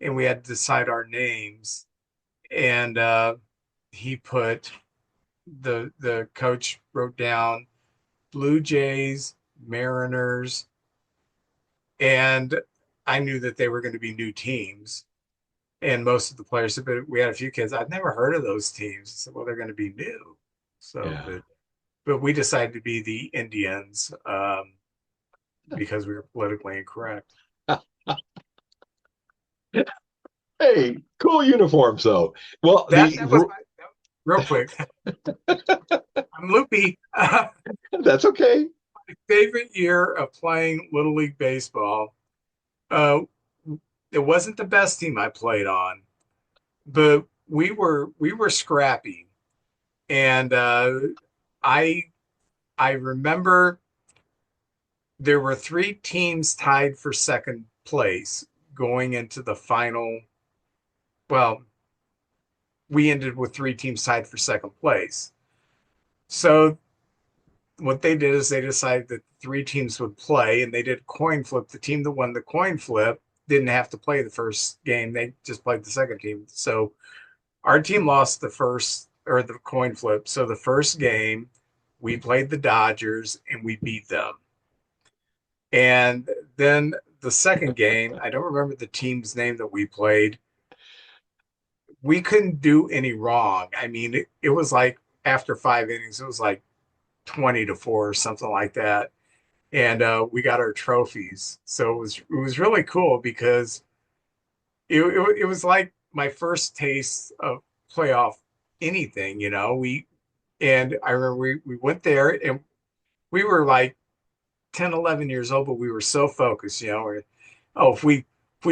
and we had to decide our names. And he put the coach wrote down Blue Jays, Mariners, and I knew that they were going to be new teams. And most of the players said, but we had a few kids. I've never heard of those teams. I said, well, they're going to be new. So, Yeah. but we decided to be the Indians because we were politically incorrect. Hey, cool uniforms though. Well, That was real quick. I'm loopy. My that's okay. favorite year of playing Little League Baseball. Uh, it wasn't the best team I played on, but we were scrappy, and I I remember there were three teams tied for second place going into the final. Well, we ended with three teams tied for second place. So what they did is they decided that three teams would play, and they did coin flip. The team that won the coin flip didn't have to play the first game; they just played the second team. So our team lost the first or the coin flip. So the first game, we played the Dodgers and we beat them. And then the second game, I don't remember the team's name that we played. We couldn't do any wrong. I mean, it was like after 5 innings, it was like 20-4 or something like that. And we got our trophies. So it was really cool because it was like my first taste of playoff anything, you know. And I remember we went there and we were like 10, 11 years old, but we were so focused, you know, oh, if we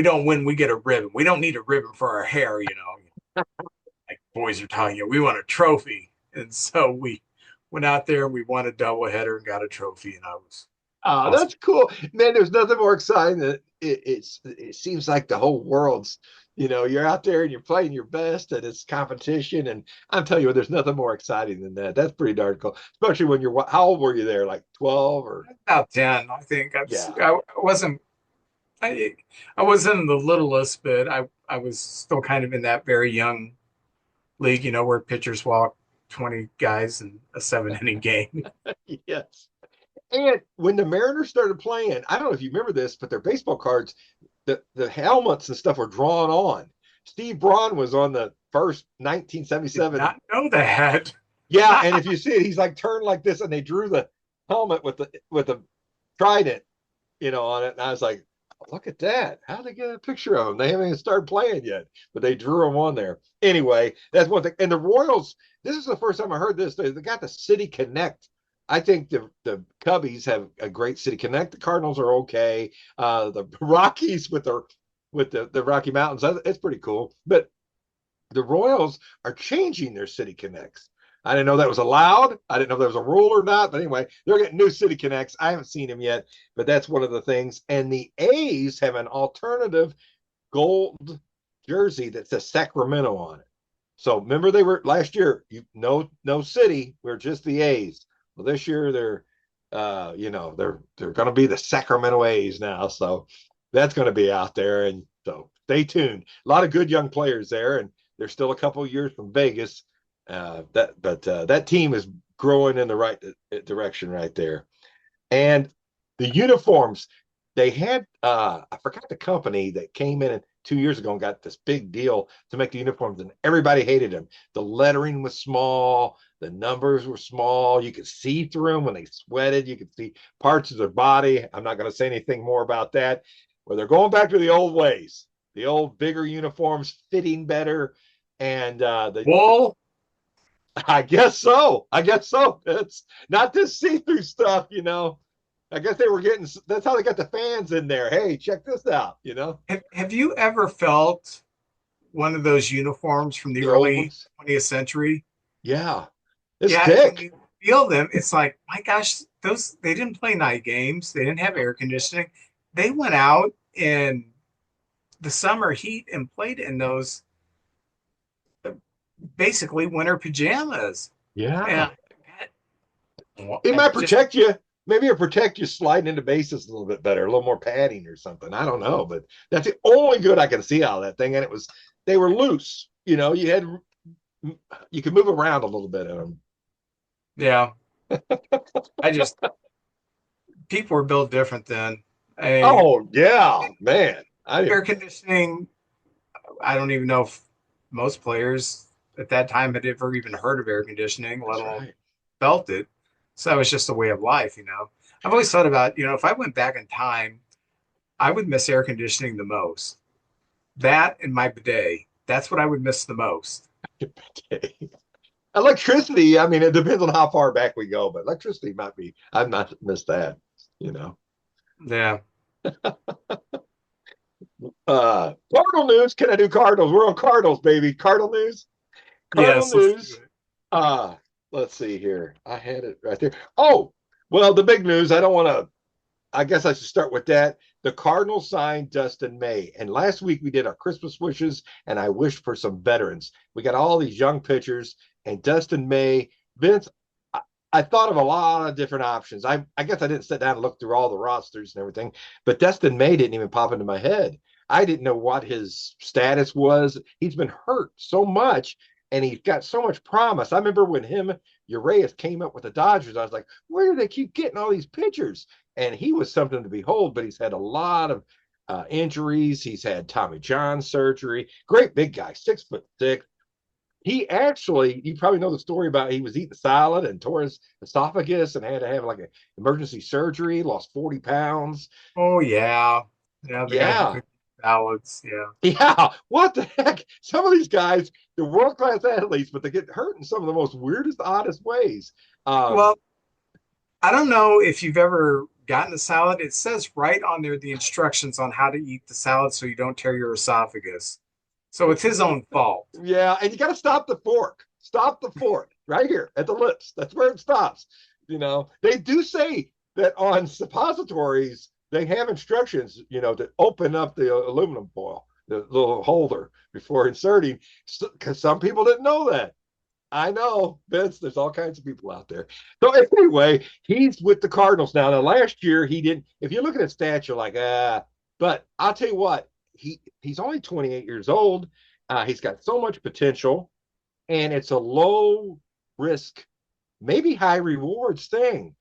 don't win, we get a ribbon. We don't need a ribbon for our hair, you know. Like boys are telling you, we want a trophy. And so we went out there and we won a doubleheader and got a trophy, and I was Oh, awesome. that's cool, man. There's nothing more exciting than it seems like the whole world's, you're out there and you're playing your best and it's competition. And I'm telling you what, there's nothing more exciting than that. That's pretty darn cool, especially when how old were you there? Like 12 or About 10, I think. yeah. I wasn't I I wasn't the littlest, but I was still kind of in that very young league, you know, where pitchers walk 20 guys in a 7 inning game. Yes. And when the Mariners started playing, I don't know if you remember this, but their baseball cards, the helmets and stuff were drawn on. Steve Braun was on the first Did 1977. not know that. Yeah, and if you see it, he's like turned like this, and they drew the helmet with the trident, on it. And I was like, look at that. How'd they get a picture of him? They haven't even started playing yet, but they drew him on there. Anyway, that's one thing. And the Royals, this is the first time I heard this. They got the City Connect. I think the Cubbies have a great City Connect. The Cardinals are okay. The Rockies with the Rocky Mountains, it's pretty cool. But the Royals are changing their City Connects. I didn't know that was allowed. I didn't know if there was a rule or not. But anyway, they're getting new City Connects. I haven't seen them yet, but that's one of the things. And the A's have an alternative gold jersey that says Sacramento on it. So remember they were last year, no city, we're just the A's. Well, this year they're going to be the Sacramento A's now. So that's going to be out there. And so stay tuned. A lot of good young players there. And they're still a couple of years from Vegas. That team is growing in the right direction right there. And the uniforms, they had I forgot the company that came in 2 years ago and got this big deal to make the uniforms, and everybody hated them. The lettering was small, the numbers were small. You could see through them when they sweated. You could see parts of their body. I'm not going to say anything more about that. Well, they're going back to the old ways, the old bigger uniforms, fitting better, and the Wool. I guess so. I guess so. It's not this see-through stuff. I guess they were getting that's how they got the fans in there. Hey, check this out. Have you ever felt one of those uniforms from the The old early ones. 20th century? Yeah. It's Yeah, when thick. you feel them, it's like, my gosh, those they didn't play night games. They didn't have air conditioning. They went out in the summer heat and played in those basically winter pajamas. Yeah. And well, It I might just protect you. Maybe it'll protect you sliding into bases a little bit better, a little more padding or something. I don't know, but that's the only good I can see out of that thing. And they were loose. You could move around a little bit in them. yeah, I just people were built different then. I Oh yeah, man. air conditioning, I don't even know if most players at that time had ever even heard of air conditioning, let That's alone right. felt it. So that was just a way of life, you know. I've always thought about, you know, if I went back in time, I would miss air conditioning the most. That and my bidet. That's what I would miss the most. Electricity, I mean, it depends on how far back we go, but electricity might be, I've not missed that. Yeah. Cardinal news. Can I do Cardinals? We're on Cardinals, baby. Cardinal news. Cardinal Yes, let's do news. it. Uh, let's see here. I had it right there. Oh, well, the big news. I guess I should start with that. The Cardinals signed Dustin May. And last week we did our Christmas wishes, and I wished for some veterans. We got all these young pitchers, and Dustin May, Vince. I thought of a lot of different options. I guess I didn't sit down and look through all the rosters and everything, but Dustin May didn't even pop into my head. I didn't know what his status was. He's been hurt so much, and he's got so much promise. I remember when Urias came up with the Dodgers, I was like, where do they keep getting all these pitchers? And he was something to behold, but he's had a lot of injuries. He's had Tommy John surgery. Great big guy, 6'6". He actually, you probably know the story about he was eating salad and tore his esophagus and had to have like an emergency surgery, lost 40 pounds. Oh yeah. Yeah, the guy who Yeah. could ballads. Yeah. Yeah. What the heck? Some of these guys, they're world class athletes, but they get hurt in some of the most weirdest, oddest ways. Um, Well, I don't know if you've ever gotten a salad. It says right on there the instructions on how to eat the salad so you don't tear your esophagus. So it's his own fault. Yeah, and you got to stop the fork. Stop the fork right here at the lips. That's where it stops. They do say that on suppositories, they have instructions, to open up the aluminum foil, the little holder before inserting, because some people didn't know that. I know, Vince, there's all kinds of people out there. So anyway, he's with the Cardinals now. Now, last year he didn't, if you look at his stats, you're like, but I'll tell you what, he's only 28 years old. He's got so much potential, and it's a low risk, maybe high rewards thing.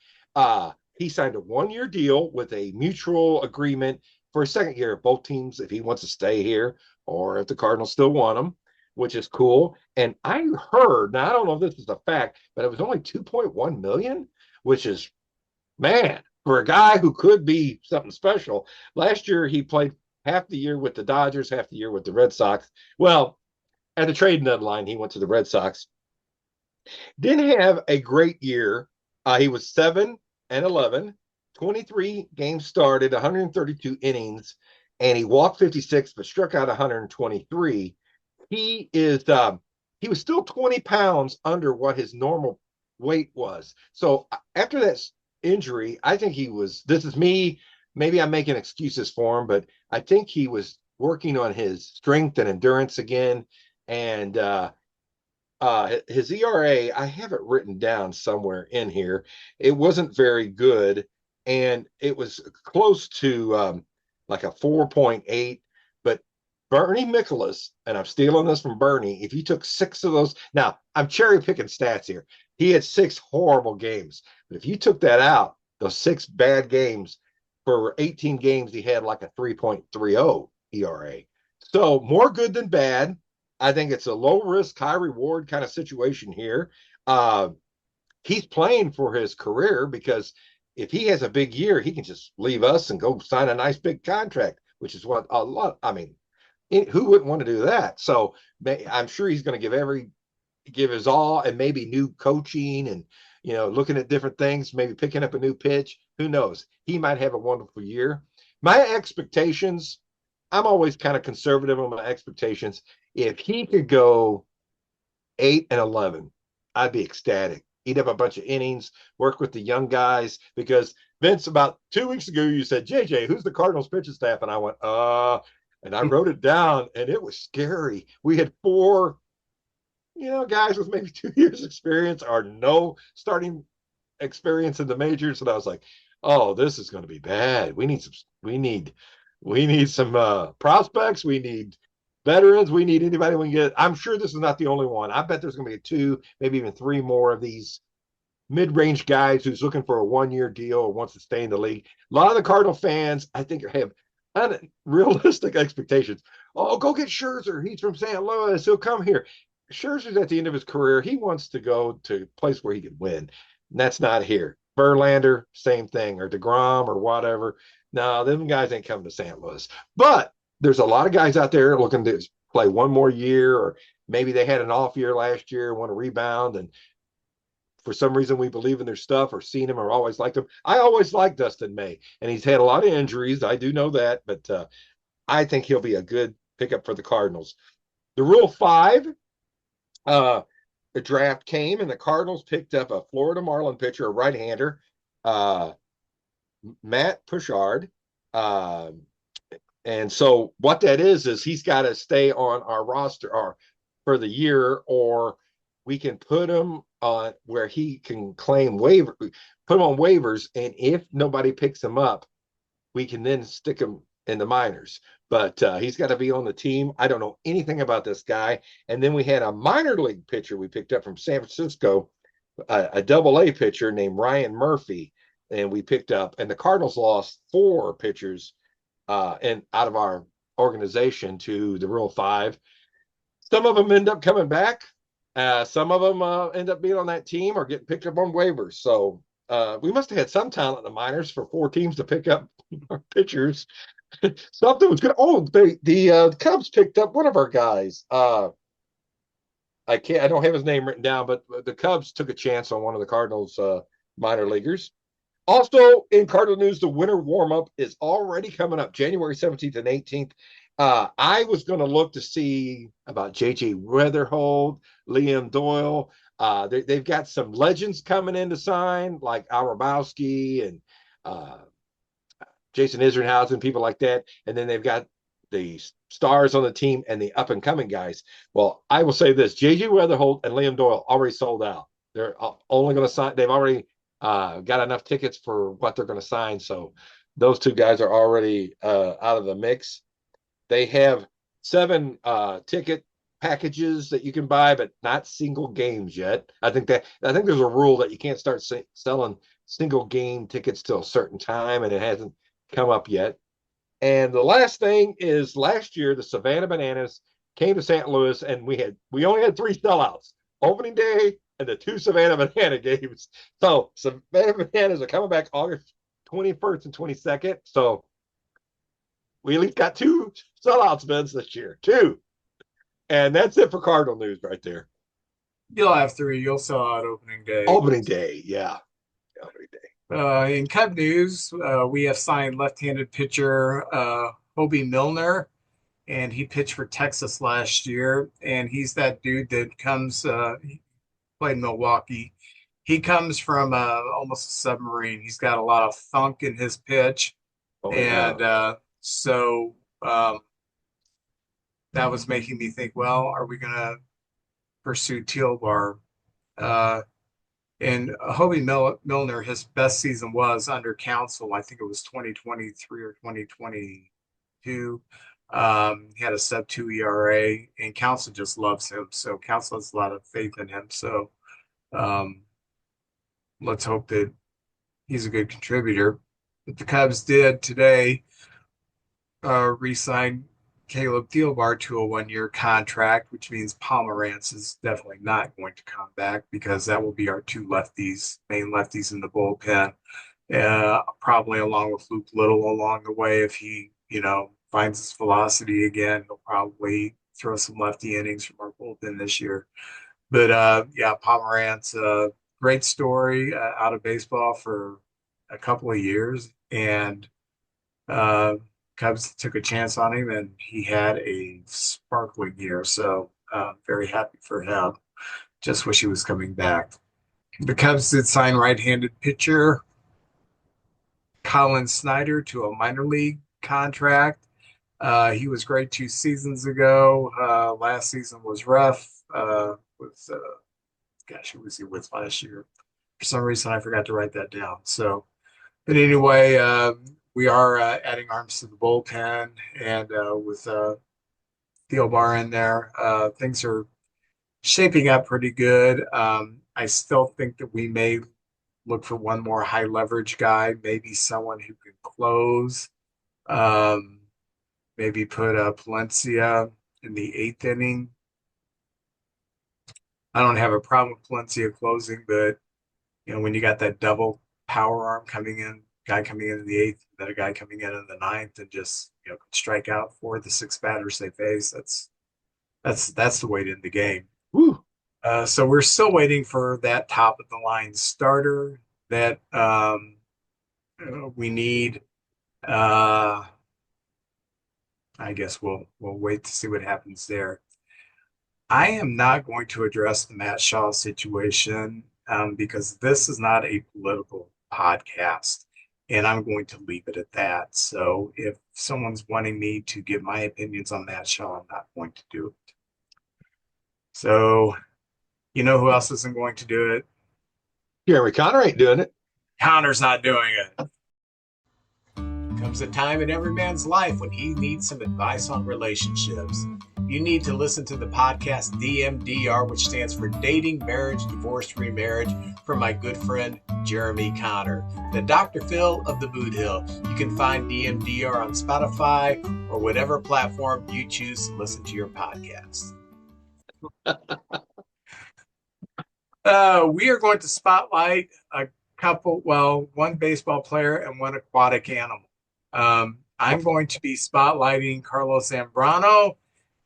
He signed a 1 year deal with a mutual agreement for a second year. Both teams, if he wants to stay here or if the Cardinals still want him, which is cool. And I heard, now I don't know if this is a fact, but it was only 2.1 million, which is, man, for a guy who could be something special. Last year he played half the year with the Dodgers, half the year with the Red Sox. Well, at the trade deadline, he went to the Red Sox. Didn't have a great year. He was 7-11, 23 games started, 132 innings, and he walked 56, but struck out 123. He was still 20 pounds under what his normal weight was. So after that injury, I think he was. This is me. Maybe I'm making excuses for him, but I think he was working on his strength and endurance again. And his ERA, I have it written down somewhere in here. It wasn't very good, and it was close to like a 4.8. But Bernie Michaelis, and I'm stealing this from Bernie, if you took 6 of those, now I'm cherry picking stats here. He had 6 horrible games, but if you took that out, those 6 bad games, for 18 games, he had like a 3.30 ERA. So more good than bad. I think it's a low risk, high reward kind of situation here. He's playing for his career, because if he has a big year, he can just leave us and go sign a nice big contract, which is what a lot. I mean, who wouldn't want to do that? So I'm sure he's going to give his all, and maybe new coaching and looking at different things, maybe picking up a new pitch. Who knows? He might have a wonderful year. My expectations, I'm always kind of conservative on my expectations. If he could go 8-11, I'd be ecstatic. Eat up a bunch of innings, work with the young guys. Because Vince, about 2 weeks ago, you said, JJ, who's the Cardinals pitching staff? And I went, and I wrote it down, and it was scary. We had 4, guys with maybe 2 years experience or no starting experience in the majors. And I was like, oh, this is going to be bad. We need some prospects. We need veterans. We need anybody we can get. I'm sure this is not the only one. I bet there's going to be 2, maybe even 3 more of these mid-range guys who's looking for a 1 year deal or wants to stay in the league. A lot of the Cardinal fans, I think, have unrealistic expectations. Oh, go get Scherzer. He's from St. Louis. He'll come here. Scherzer's at the end of his career. He wants to go to a place where he can win. And that's not here. Verlander, same thing, or DeGrom or whatever. No, them guys ain't coming to St. Louis. But there's a lot of guys out there looking to play 1 more year, or maybe they had an off year last year, want to rebound, and for some reason we believe in their stuff or seen him or always liked him. I always liked Dustin May, and he's had a lot of injuries. I do know that, but I think he'll be a good pickup for the Cardinals. The Rule 5, the draft came, and the Cardinals picked up a Florida Marlin pitcher, a right-hander, Matt Pushard. And so what that is he's got to stay on our roster or for the year, or we can put him on where he can claim put him on waivers. And if nobody picks him up, we can then stick him in the minors. But he's got to be on the team. I don't know anything about this guy. And then we had a minor league pitcher we picked up from San Francisco, a double-A pitcher named Ryan Murphy, and we picked up. And the Cardinals lost 4 pitchers and out of our organization to the Rule 5. Some of them end up coming back. Some of them end up being on that team or getting picked up on waivers. So we must have had some talent in the minors for 4 teams to pick up our pitchers. Something was good. Oh, the Cubs picked up one of our guys. I don't have his name written down, but the Cubs took a chance on one of the Cardinals minor leaguers. Also, in Cardinal news, the winter warm up is already coming up January 17th and 18th. I was going to look to see about JJ Weatherhold, Liam Doyle. They've got some legends coming in to sign, like Arabowski and uh, Jason Isringhausen, people like that. And then they've got the stars on the team and the up and coming guys. Well, I will say this: JJ Weatherhold and Liam Doyle already sold out. They're only going to sign. They've already got enough tickets for what they're going to sign. So those two guys are already out of the mix. They have 7 ticket packages that you can buy, but not single games yet. I think there's a rule that you can't start selling single game tickets till a certain time, and it hasn't come up yet. And the last thing is last year the Savannah Bananas came to St. Louis, and we only had 3 sellouts: opening day and the 2 Savannah Banana games. So Savannah Bananas are coming back August 21st and 22nd. So we at least got 2 sellouts, Vince, this year. 2. And that's it for Cardinal news right there. You'll have 3. You'll sell out opening day. Opening day, yeah. Opening day. In Cub news, we have signed left-handed pitcher Hobie Milner, and he pitched for Texas last year. And he's that dude that he played Milwaukee. He comes from almost a submarine. He's got a lot of thunk in his pitch, Oh, and yeah. so that was making me think, well, are we going to pursue Teal Bar? And Hobie Milner, his best season was under Council. I think it was 2023 or 2022. He had a sub 2 ERA, and Council just loves him. So Council has a lot of faith in him. So um, let's hope that he's a good contributor. But the Cubs did today re-sign Caleb Thielbar to a 1-year contract, which means Pomerantz is definitely not going to come back because that will be our 2 lefties, main lefties in the bullpen. Probably along with Luke Little along the way. If he, finds his velocity again, he'll probably throw some lefty innings from our bullpen this year. But yeah, Pomerantz, great story out of baseball for a couple of years, and uh, Cubs took a chance on him, and he had a sparkling year. So very happy for him. Just wish he was coming back. The Cubs did sign right-handed pitcher Colin Snyder to a minor league contract. He was great 2 seasons ago. Last season was rough. Gosh, who was he with last year? For some reason, I forgot to write that down. So, but anyway, we are adding arms to the bullpen, and with Thielbar in there, things are shaping up pretty good. I still think that we may look for one more high leverage guy, maybe someone who can close. Um, Maybe put Palencia in the 8th inning. I don't have a problem with Palencia closing, but when you got that double power arm coming in, guy coming in the 8th, then a guy coming in the 9th, and just can strike out 4 of the 6 batters they face. That's the way to end the game. Woo. So we're still waiting for that top of the line starter that we need. I guess we'll wait to see what happens there. I am not going to address the Matt Shaw situation because this is not a political podcast, and I'm going to leave it at that. So if someone's wanting me to give my opinions on Matt Shaw, I'm not going to do it. So you know who else isn't going to do it? Jeremy Connor ain't doing it. Connor's not doing it. Comes a time in every man's life when he needs some advice on relationships. You need to listen to the podcast DMDR, which stands for Dating, Marriage, Divorce, Remarriage, from my good friend Jeremy Connor, the Dr. Phil of the Boot Hill. You can find DMDR on Spotify or whatever platform you choose to listen to your podcast. We are going to spotlight a couple, one baseball player and one aquatic animal. I'm going to be spotlighting Carlos Zambrano,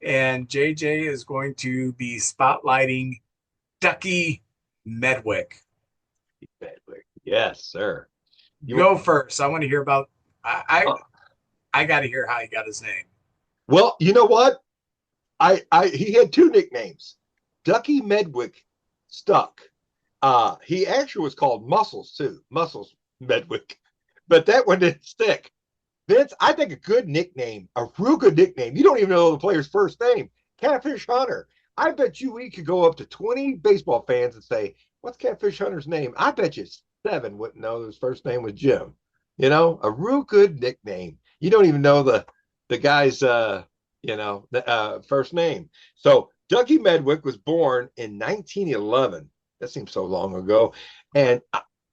and JJ is going to be spotlighting Ducky Medwick. Medwick. Yes, sir. You Go first. I want to hear about. I uh, I got to hear how he got his name. well, you know what? I he had two nicknames. Ducky Medwick stuck. He actually was called Muscles too. Muscles Medwick. But that one didn't stick. Vince, I think a good nickname, a real good nickname. You don't even know the player's first name. Catfish Hunter. I bet you we could go up to 20 baseball fans and say, "What's Catfish Hunter's name?" I bet you seven wouldn't know his first name was Jim. You know, a real good nickname. You don't even know the guy's first name. So Ducky Medwick was born in 1911. That seems so long ago, and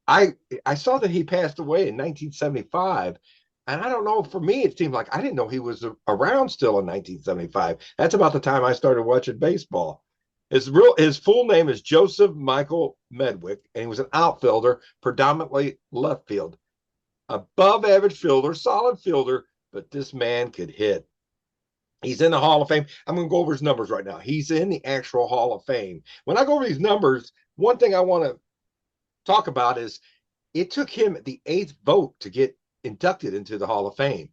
I I saw that he passed away in 1975. And I don't know, for me, it seemed like I didn't know he was around still in 1975. That's about the time I started watching baseball. His full name is Joseph Michael Medwick, and he was an outfielder, predominantly left field. Above average fielder, solid fielder, but this man could hit. He's in the Hall of Fame. I'm going to go over his numbers right now. He's in the actual Hall of Fame. When I go over these numbers, one thing I want to talk about is it took him the eighth vote to get inducted into the Hall of Fame.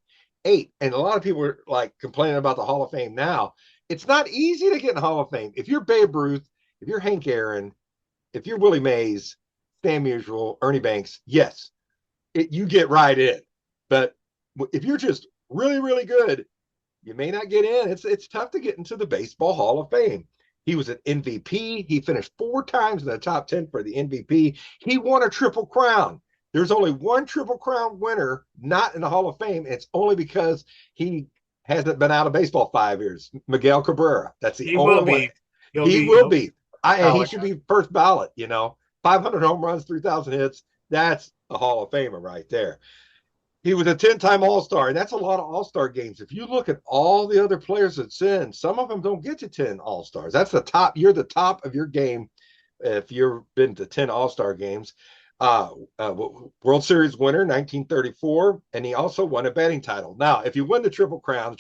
Eight. And a lot of people are like complaining about the Hall of Fame now. It's not easy to get in the Hall of Fame. If you're Babe Ruth, if you're Hank Aaron, if you're Willie Mays, Stan Musial, Ernie Banks, yes, you get right in. But if you're just really, really good, you may not get in. It's tough to get into the Baseball Hall of Fame. He was an MVP. He finished 4 times in the top 10 for the MVP. He won a Triple Crown. There's only one Triple Crown winner not in the Hall of Fame. It's only because he hasn't been out of baseball 5 years. Miguel Cabrera. That's the He will only one. be. He'll He be. will He'll be. And he probably. should be first ballot, 500 home runs, 3,000 hits. That's a Hall of Famer right there. He was a 10-time All-Star, and that's a lot of All-Star games. If you look at all the other players that's in, some of them don't get to 10 All-Stars. That's the top. You're the top of your game if you've been to 10 All-Star games. Uh, uh, World Series winner, 1934, and he also won a batting title. Now, if you win the Triple Crown,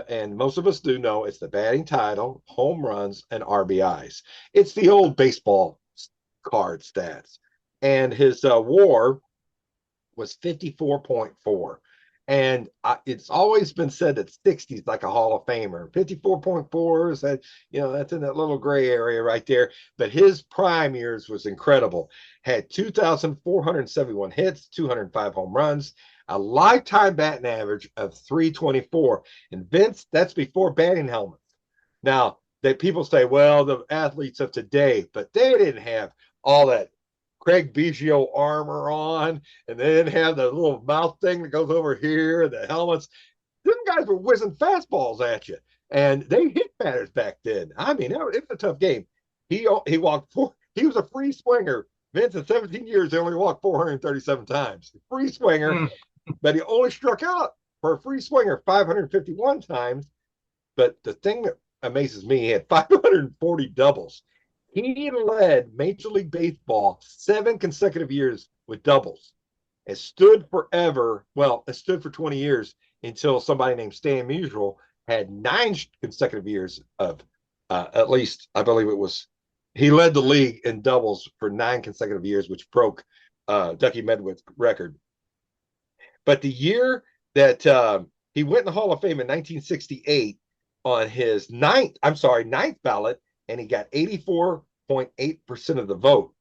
and most of us do know, it's the batting title, home runs, and RBIs. It's the old baseball card stats. And his WAR was 54.4. And it's always been said that 60 is like a Hall of Famer. 54.4 is that, that's in that little gray area right there. But his prime years was incredible. Had 2,471 hits, 205 home runs, a lifetime batting average of 324. And Vince, that's before batting helmets. Now, that people say, well, the athletes of today, but they didn't have all that Craig Biggio armor on, and they didn't have the little mouth thing that goes over here, and the helmets. Them guys were whizzing fastballs at you, and they hit batters back then. I mean, it was a tough game. He walked four. He was a free swinger. Vince, in 17 years, he only walked 437 times. Free swinger, Mm. but he only struck out for a free swinger 551 times. But the thing that amazes me, he had 540 doubles. He led Major League Baseball 7 consecutive years with doubles. It stood forever. Well, it stood for 20 years until somebody named Stan Musial had 9 consecutive years of, at least, I believe it was, he led the league in doubles for 9 consecutive years, which broke Ducky Medwick's record. But the year that he went in the Hall of Fame in 1968 on his ninth ballot, and he got 84.8% of the vote.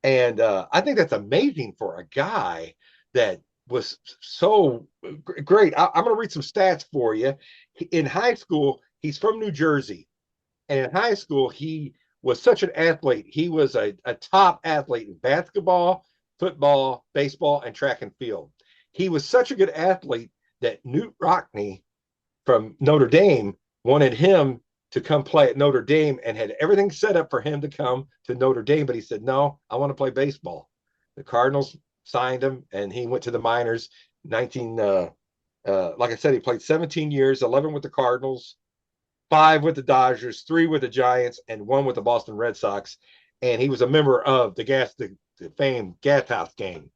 And I think that's amazing for a guy that was so great. I'm going to read some stats for you. In high school, he's from New Jersey. And in high school, he was such an athlete. He was a top athlete in basketball, football, baseball, and track and field. He was such a good athlete that Newt Rockne from Notre Dame wanted him to come play at Notre Dame and had everything set up for him to come to Notre Dame. But he said, no, I want to play baseball. The Cardinals signed him, and he went to the minors. 19, like I said, he played 17 years, 11 with the Cardinals, 5 with the Dodgers, 3 with the Giants, and 1 with the Boston Red Sox. And he was a member of the famed Gas House Gang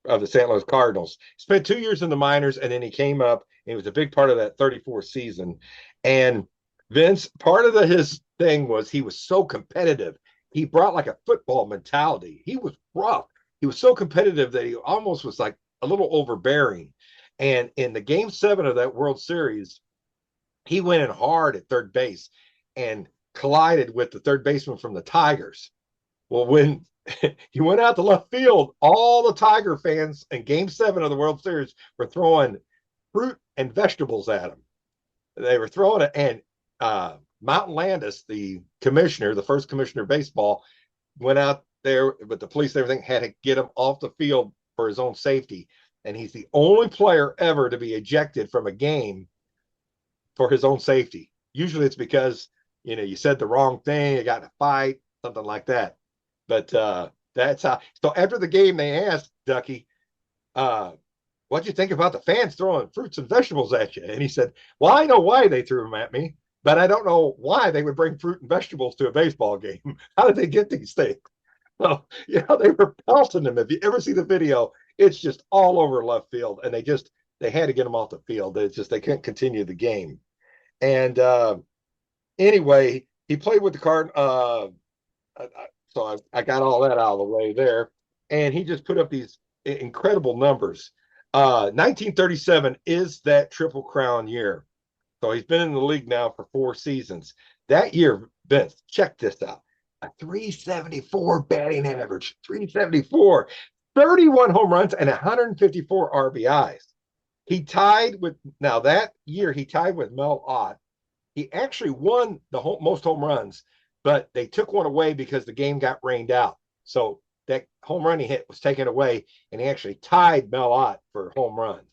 of the St. Louis Cardinals. Spent 2 years in the minors, and then he came up, and he was a big part of that 34 season. And Vince, part of his thing was he was so competitive. He brought like a football mentality. He was rough. he was so competitive that he almost was like a little overbearing. And in the game 7 of that World Series, he went in hard at third base and collided with the third baseman from the Tigers. Well, when he went out to left field, all the Tiger fans in game 7 of the World Series were throwing fruit and vegetables at him. They were throwing it, and Mountain Landis, the commissioner, the first commissioner of baseball, went out there with the police and everything, had to get him off the field for his own safety. And he's the only player ever to be ejected from a game for his own safety. Usually it's because, you said the wrong thing, you got in a fight, something like that. But that's how. So after the game, they asked Ducky, what'd you think about the fans throwing fruits and vegetables at you? And he said, well, I know why they threw them at me, but I don't know why they would bring fruit and vegetables to a baseball game. How did they get these things? Well, they were pelting them. If you ever see the video, it's just all over left field, and they had to get them off the field. They couldn't continue the game. And anyway, he played with the Card. So I got all that out of the way there, and he just put up these incredible numbers. 1937 is that Triple Crown year. So he's been in the league now for 4 seasons. That year, Vince, check this out. A 374 batting average, 374, 31 home runs, and 154 RBIs. That year, he tied with Mel Ott. He actually won the most home runs, but they took one away because the game got rained out. So that home run he hit was taken away, and he actually tied Mel Ott for home runs.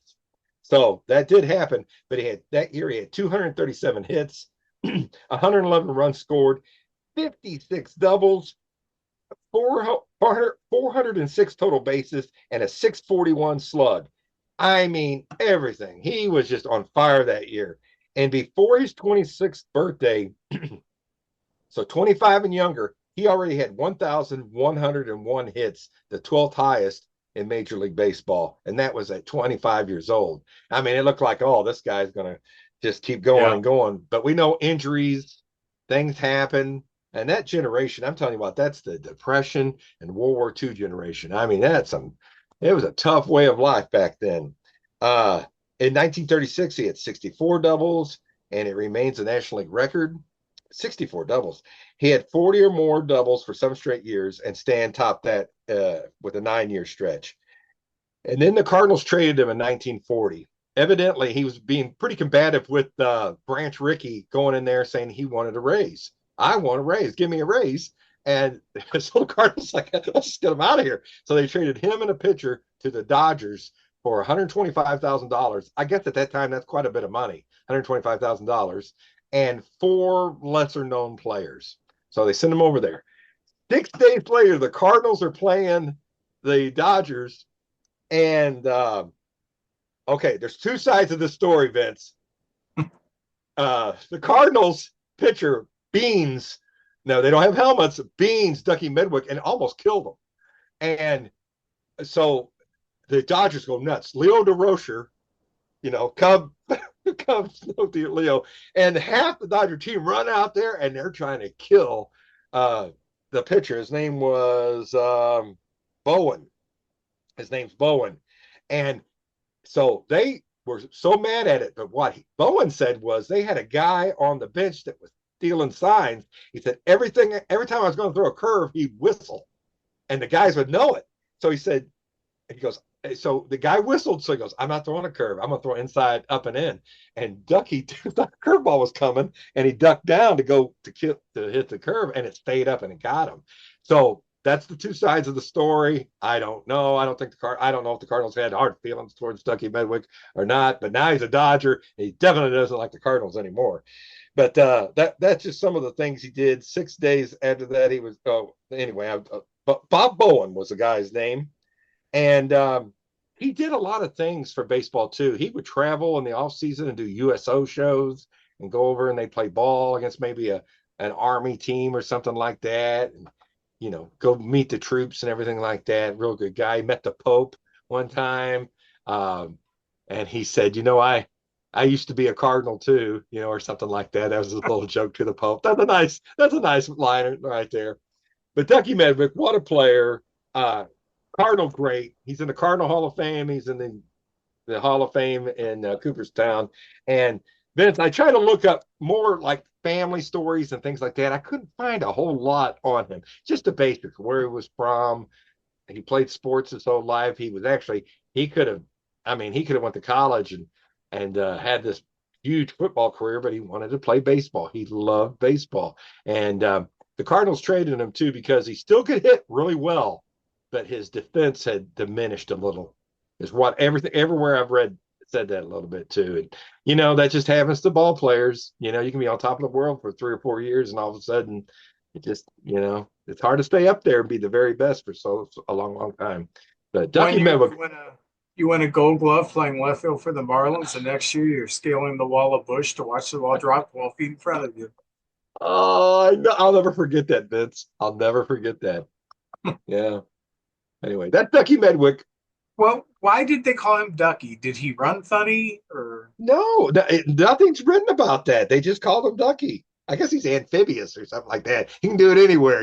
So that did happen, but that year he had 237 hits, 111 runs scored, 56 doubles, 406 total bases, and a 641 slug. I mean, everything. He was just on fire that year. And before his 26th birthday, so 25 and younger, he already had 1,101 hits, the 12th highest in Major League Baseball. And that was at 25 years old. I mean, it looked like, oh, this guy's going to just keep going and going. But we know injuries, things happen. And that generation, I'm telling you what, that's the Depression and World War II generation. I mean, it was a tough way of life back then. In 1936, he had 64 doubles, and it remains a National League record. 64 doubles. He had 40 or more doubles for some straight years, and Stan topped that with a 9-year stretch. And then the Cardinals traded him in 1940. Evidently, he was being pretty combative with Branch Rickey going in there saying he wanted a raise. I want a raise. Give me a raise. And so the Cardinals like, let's just get him out of here. So they traded him and a pitcher to the Dodgers for $125,000. I guess at that time, that's quite a bit of money, $125,000, and 4 lesser-known players. So they send him over there. 6 days later, the Cardinals are playing the Dodgers. And, okay, there's 2 sides of this story, Vince. The Cardinals pitcher, Beans, no, they don't have helmets, Beans, Ducky Medwick, and almost killed them. And so the Dodgers go nuts. Leo DeRocher, Cubs, Leo, and half the Dodger team run out there and they're trying to kill the pitcher. His name was Bowen. His name's Bowen. And so they were so mad at it. But what Bowen said was they had a guy on the bench that was stealing signs. He said every time I was going to throw a curve, he'd whistle, and the guys would know it. So he goes, so the guy whistled. So he goes, I'm not throwing a curve. I'm going to throw inside, up and in. And Ducky thought the curveball was coming, and he ducked down to hit the curve, and it stayed up and it got him. So that's the 2 sides of the story. I don't know. I don't know if the Cardinals had hard feelings towards Ducky Medwick or not. But now he's a Dodger, and he definitely doesn't like the Cardinals anymore. But that's just some of the things he did. 6 days after that, he was. Anyway, Bob Bowen was the guy's name. And he did a lot of things for baseball, too. He would travel in the offseason and do USO shows and go over and they'd play ball against maybe an Army team or something like that. And, go meet the troops and everything like that. Real good guy. He met the Pope one time. And he said, I used to be a Cardinal, too, or something like that. That was a little joke to the Pope. That's a nice line right there. But Ducky Medwick, what a player. Cardinal great. He's in the Cardinal Hall of Fame. He's in the Hall of Fame in Cooperstown. And Vince, I try to look up more like family stories and things like that. I couldn't find a whole lot on him. Just the basics, where he was from. He played sports his whole life. He was actually he could have, I mean, he could have went to college and had this huge football career, but he wanted to play baseball. He loved baseball, and the Cardinals traded him too because he still could hit really well, but his defense had diminished a little. Is what everything everywhere I've read said that a little bit too. And that just happens to ball players. You can be on top of the world for 3 or 4 years, and all of a sudden, it just it's hard to stay up there and be the very best for so a long, long time. But One Ducky year Medwick, you win a Gold Glove playing left field for the Marlins, and next year you're scaling the wall of Bush to watch the ball drop 12 feet in front of you. oh, I'll never forget that, Vince. I'll never forget that. Yeah. Anyway, that's Ducky Medwick. Well, why did they call him Ducky? Did he run funny or? No, nothing's written about that. They just called him Ducky. I guess he's amphibious or something like that. He can do it anywhere,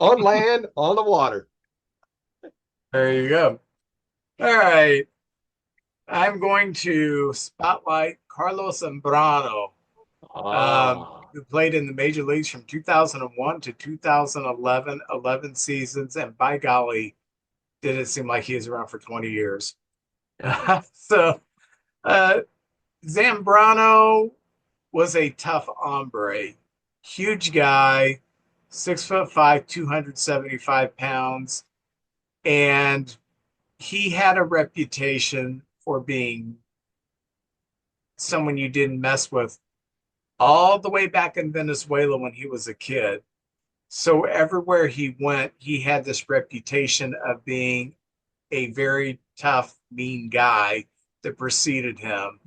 on land, on the water. There you go. All right. I'm going to spotlight Carlos Zambrano, Ah, who played in the major leagues from 2001 to 2011, 11 seasons. And by golly, did it seem like he was around for 20 years. So, uh, Zambrano was a tough hombre, huge guy, 6'5", 275 pounds. And he had a reputation for being someone you didn't mess with all the way back in Venezuela when he was a kid. So everywhere he went, he had this reputation of being a very tough, mean guy that preceded him.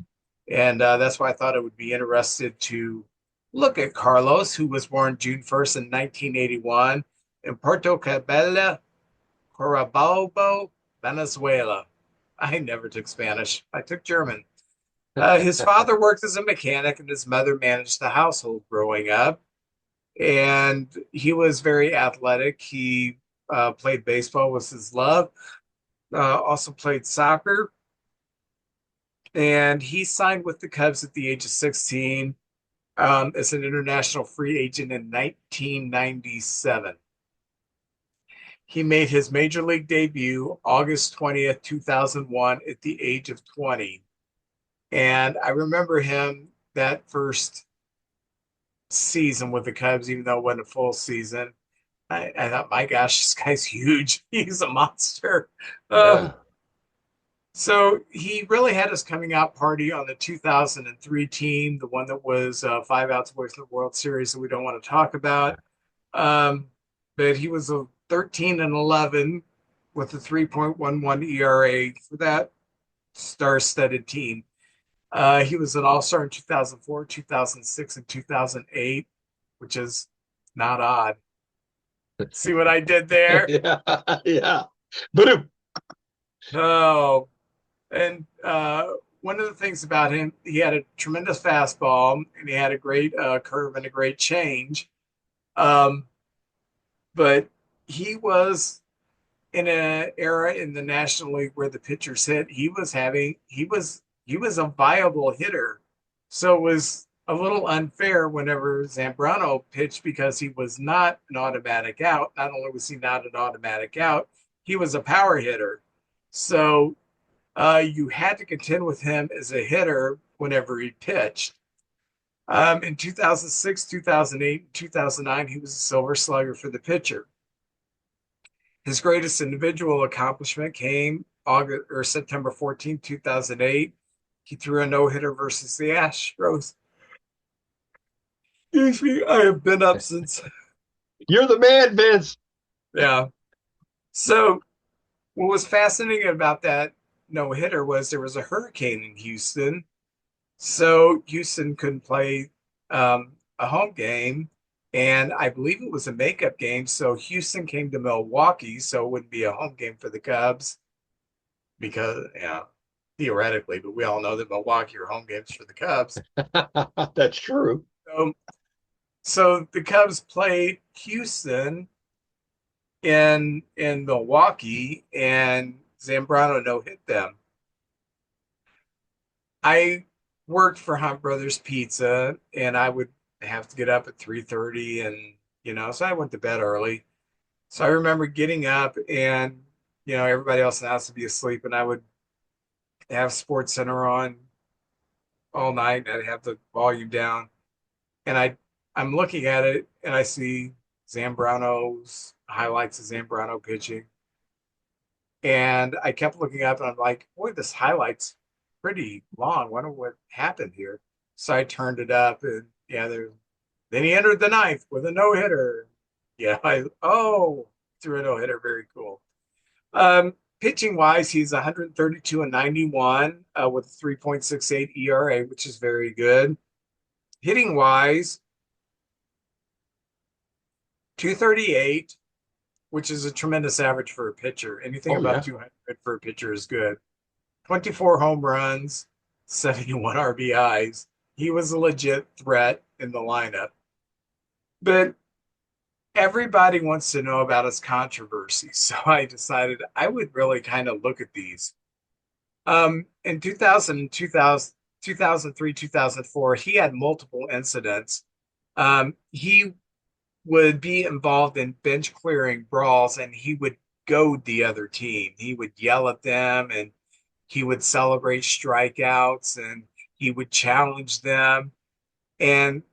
And that's why I thought it would be interested to look at Carlos, who was born June 1st in 1981 in Puerto Cabello, Carabobo, Venezuela. I never took Spanish. I took German. His father worked as a mechanic and his mother managed the household growing up. And he was very athletic. He played baseball was his love. Also played soccer. And he signed with the Cubs at the age of 16 as an international free agent in 1997. He made his major league debut August 20th, 2001, at the age of 20. And I remember him that first season with the Cubs, even though it wasn't a full season. I thought, my gosh, this guy's huge. He's a monster. Um, yeah. so he really had his coming out party on the 2003 team, the one that was 5 outs away from the World Series that we don't want to talk about. Um, but he was a 13-11 with a 3.11 ERA for that star-studded team. He was an all-star in 2004, 2006, and 2008, which is not odd. See what I did there? Yeah. Yeah. But Oh, and one of the things about him, he had a tremendous fastball and he had a great curve and a great change. Um, but he was in an era in the National League where the pitchers hit. He was a viable hitter, so it was a little unfair whenever Zambrano pitched because he was not an automatic out. Not only was he not an automatic out, he was a power hitter. So you had to contend with him as a hitter whenever he pitched. In 2006, 2008, and 2009, he was a silver slugger for the pitcher. His greatest individual accomplishment came August or September 14, 2008. He threw a no-hitter versus the Astros. Excuse me, I have been up since. you're the man, Vince. Yeah. So what was fascinating about that no-hitter was there was a hurricane in Houston. So Houston couldn't play a home game. And I believe it was a makeup game. So Houston came to Milwaukee. So it wouldn't be a home game for the Cubs because, yeah, theoretically, but we all know that Milwaukee are home games for the Cubs. That's true. So, so the Cubs played Houston in Milwaukee, and Zambrano no hit them. I worked for Hunt Brothers Pizza, and I would have to get up at 3:30, and so I went to bed early. So I remember getting up, and everybody else in the house would be asleep, and I would have Sports Center on all night. I'd have the volume down, and I'm looking at it, and I see Zambrano's highlights of Zambrano pitching, and I kept looking up, and I'm like, boy, this highlight's pretty long. Wonder what happened here. So I turned it up, and yeah, then he entered the ninth with a no hitter. Yeah, threw a no hitter. Very cool. Pitching wise, he's 132 and 91 with a 3.68 ERA, which is very good. Hitting wise, 238, which is a tremendous average for a pitcher. Anything Oh above yeah. 200 for a pitcher is good. 24 home runs, 71 RBIs. He was a legit threat in the lineup. But everybody wants to know about his controversy. So I decided I would really kind of look at these. In 2000, 2003, 2004, he had multiple incidents. He would be involved in bench clearing brawls, and he would goad the other team. He would yell at them, and he would celebrate strikeouts, and he would challenge them, and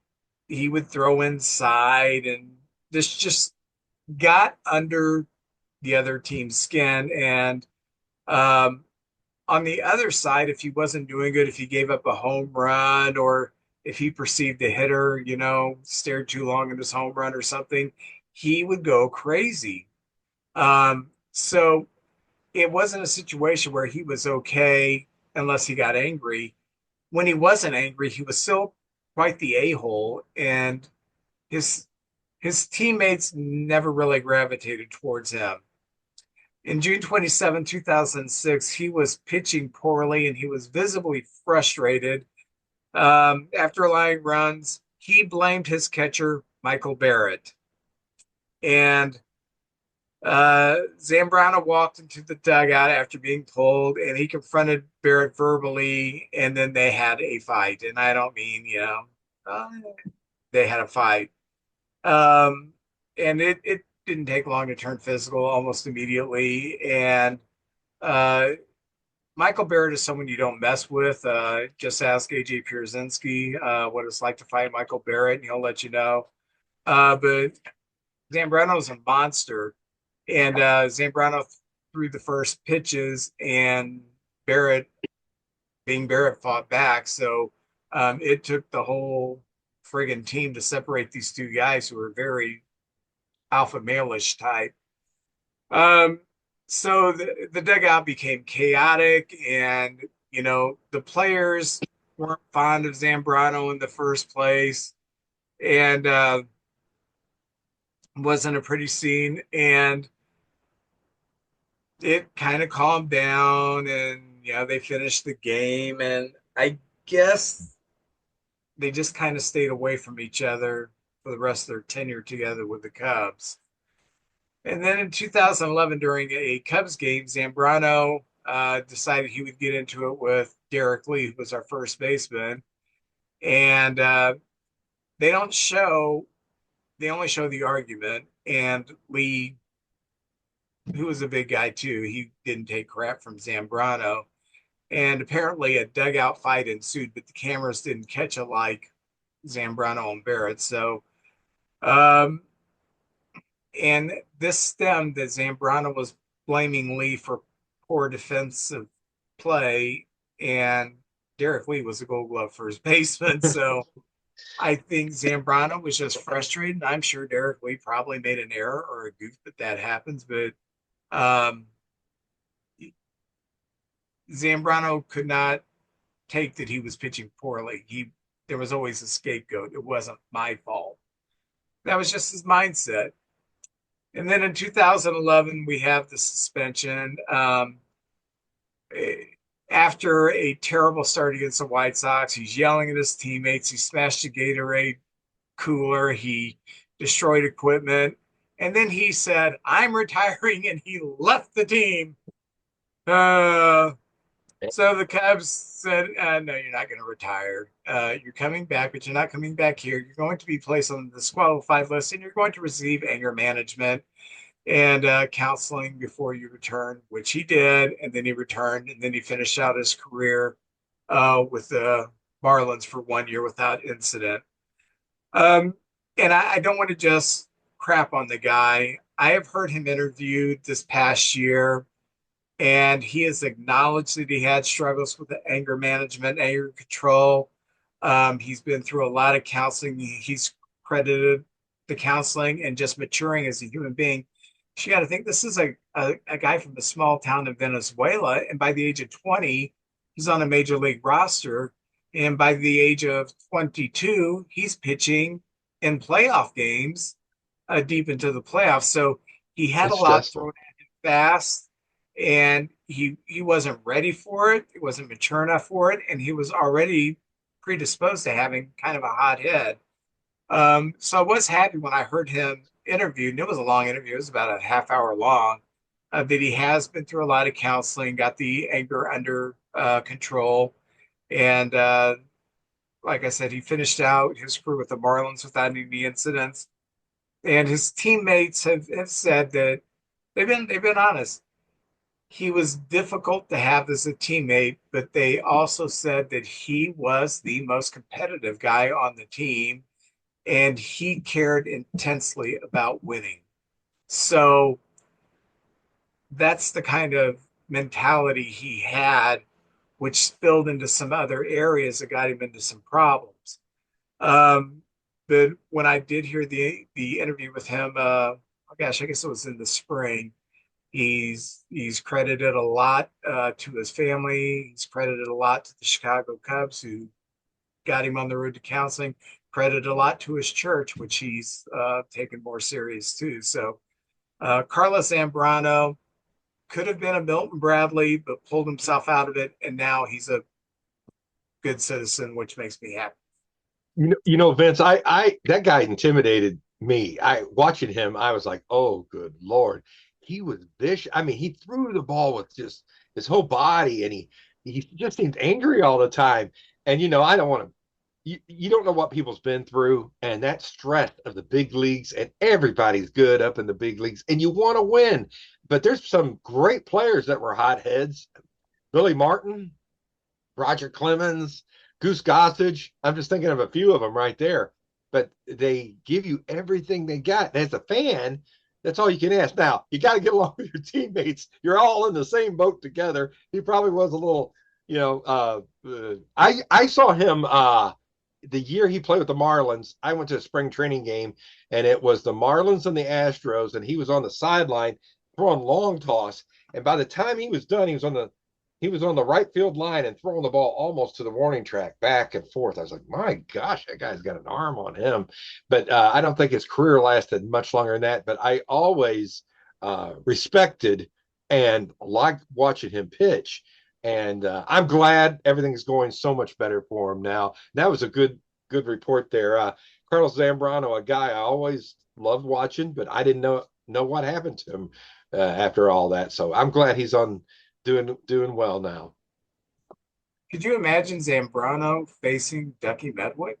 he would throw inside, and this just got under the other team's skin. And um, on the other side, if he wasn't doing good, if he gave up a home run, or if he perceived the hitter, stared too long at his home run or something, he would go crazy. So it wasn't a situation where he was okay unless he got angry. When he wasn't angry, he was still quite the a-hole, and his his teammates never really gravitated towards him. In June 27, 2006, he was pitching poorly, and he was visibly frustrated. After allowing runs, he blamed his catcher, Michael Barrett. And Zambrano walked into the dugout after being pulled, and he confronted Barrett verbally, and then they had a fight. And I don't mean, uh, they had a fight. Um, and it didn't take long to turn physical almost immediately. And uh, Michael Barrett is someone you don't mess with. Just ask AJ Pierzynski what it's like to fight Michael Barrett, and he'll let you know. But Zambrano is a monster, and Zambrano threw the first pitches, and Barrett, being Barrett, fought back. So it took the whole friggin' team to separate these two guys who were very alpha male-ish type. Um, so the dugout became chaotic, and the players weren't fond of Zambrano in the first place, and wasn't a pretty scene. And it kind of calmed down, and they finished the game, and I guess they just kind of stayed away from each other for the rest of their tenure together with the Cubs. And then in 2011, during a Cubs game, Zambrano decided he would get into it with Derek Lee, who was our first baseman. And they don't show, they only show the argument. And Lee, who was a big guy too, he didn't take crap from Zambrano. And apparently a dugout fight ensued, but the cameras didn't catch it like Zambrano and Barrett. So, um, and this stemmed that Zambrano was blaming Lee for poor defensive play, and Derek Lee was a Gold Glove first baseman. So I think Zambrano was just frustrated. I'm sure Derek Lee probably made an error or a goof, but that happens. But um, Zambrano could not take that he was pitching poorly. There was always a scapegoat. It wasn't my fault. That was just his mindset. And then in 2011, we have the suspension. After a terrible start against the White Sox, he's yelling at his teammates. He smashed a Gatorade cooler. He destroyed equipment. And then he said, I'm retiring, and he left the team. Uh, so the Cubs said, no, you're not going to retire. You're coming back, but you're not coming back here. You're going to be placed on the disqualified list, and you're going to receive anger management and counseling before you return, which he did. And then he returned, and then he finished out his career with the Marlins for 1 year without incident. Um, and I don't want to just crap on the guy. I have heard him interviewed this past year, and he has acknowledged that he had struggles with the anger management, anger control. He's been through a lot of counseling. He's credited the counseling and just maturing as a human being. You got to think this is a guy from a small town in Venezuela, and by the age of 20, he's on a major league roster. And by the age of 22, he's pitching in playoff games deep into the playoffs. So he had a It's lot thrown stressful. at him fast, and he wasn't ready for it. He wasn't mature enough for it, and he was already predisposed to having kind of a hot head. So I was happy when I heard him interviewed, and it was a long interview. It was about a half hour long. That he has been through a lot of counseling, got the anger under control, and like I said, he finished out his career with the Marlins without any incidents. And his teammates have said that they've been honest. He was difficult to have as a teammate, but they also said that he was the most competitive guy on the team and he cared intensely about winning. So that's the kind of mentality he had, which spilled into some other areas that got him into some problems. Um, but when I did hear the interview with him, oh gosh, I guess it was in the spring. He's credited a lot to his family. He's credited a lot to the Chicago Cubs, who got him on the road to counseling. Credited a lot to his church, which he's taken more serious too. So Carlos Zambrano could have been a Milton Bradley, but pulled himself out of it, and now he's a good citizen, which makes me happy. Vince, that guy intimidated me. I watching him, I was like, oh, good Lord. He was vicious. I mean, he threw the ball with just his whole body, and he just seemed angry all the time. And I don't want to. You don't know what people's been through, and that stress of the big leagues, and everybody's good up in the big leagues, and you want to win. But there's some great players that were hotheads. Billy Martin, Roger Clemens, Goose Gossage. I'm just thinking of a few of them right there. But they give you everything they got. And as a fan, that's all you can ask. Now, you got to get along with your teammates. You're all in the same boat together. He probably was a little, I saw him the year he played with the Marlins. I went to a spring training game, and it was the Marlins and the Astros, and he was on the sideline throwing long toss. And by the time he was done, he was on the right field line and throwing the ball almost to the warning track back and forth. I was like, my gosh, that guy's got an arm on him. But I don't think his career lasted much longer than that. But I always respected and liked watching him pitch. And I'm glad everything's going so much better for him now. That was a good report there. Carlos Zambrano, a guy I always loved watching, but I didn't know what happened to him after all that. So I'm glad he's on doing well now. Could you imagine Zambrano facing Ducky Medwick?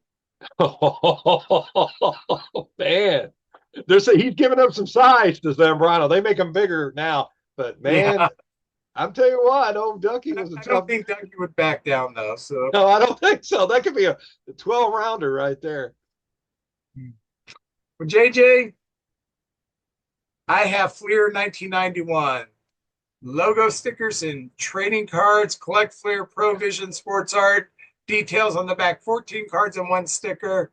Oh man, he's giving up some size to Zambrano. They make him bigger now, but man, Yeah, I'm telling you what, old Ducky was a I don't tough. think Ducky would back down though. So, No, I don't think so. That could be a 12 rounder right there. well, JJ, I have Fleer 1991 logo stickers and trading cards. Collect Fleer Pro Vision Sports Art. Details on the back: 14 cards and one sticker.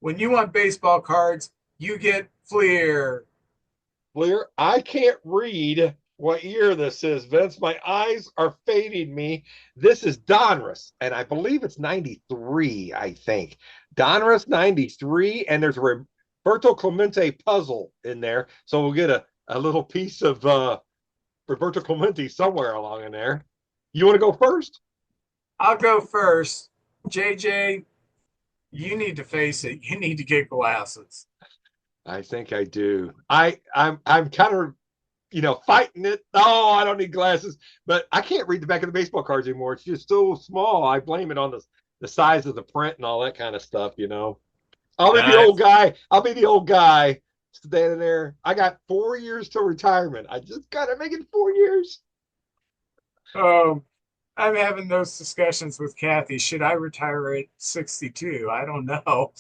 When you want baseball cards, you get Fleer. Fleer, I can't read what year this is, Vince. My eyes are fading me. This is Donruss, and I believe it's 93, I think. Donruss 93, and there's a Roberto Clemente puzzle in there. So we'll get a little piece of Roberto Clemente somewhere along in there. You want to go first? I'll go first. JJ, you need to face it. You need to get glasses. I think I do. I'm kind of fighting it. Oh, I don't need glasses, but I can't read the back of the baseball cards anymore. It's just so small. I blame it on the size of the print and all that kind of stuff. I'll be the Uh, old guy. I'll be the old guy standing there. I got 4 years till retirement. I just gotta make it 4 years. um, I'm having those discussions with Kathy. Should I retire at 62? I don't know.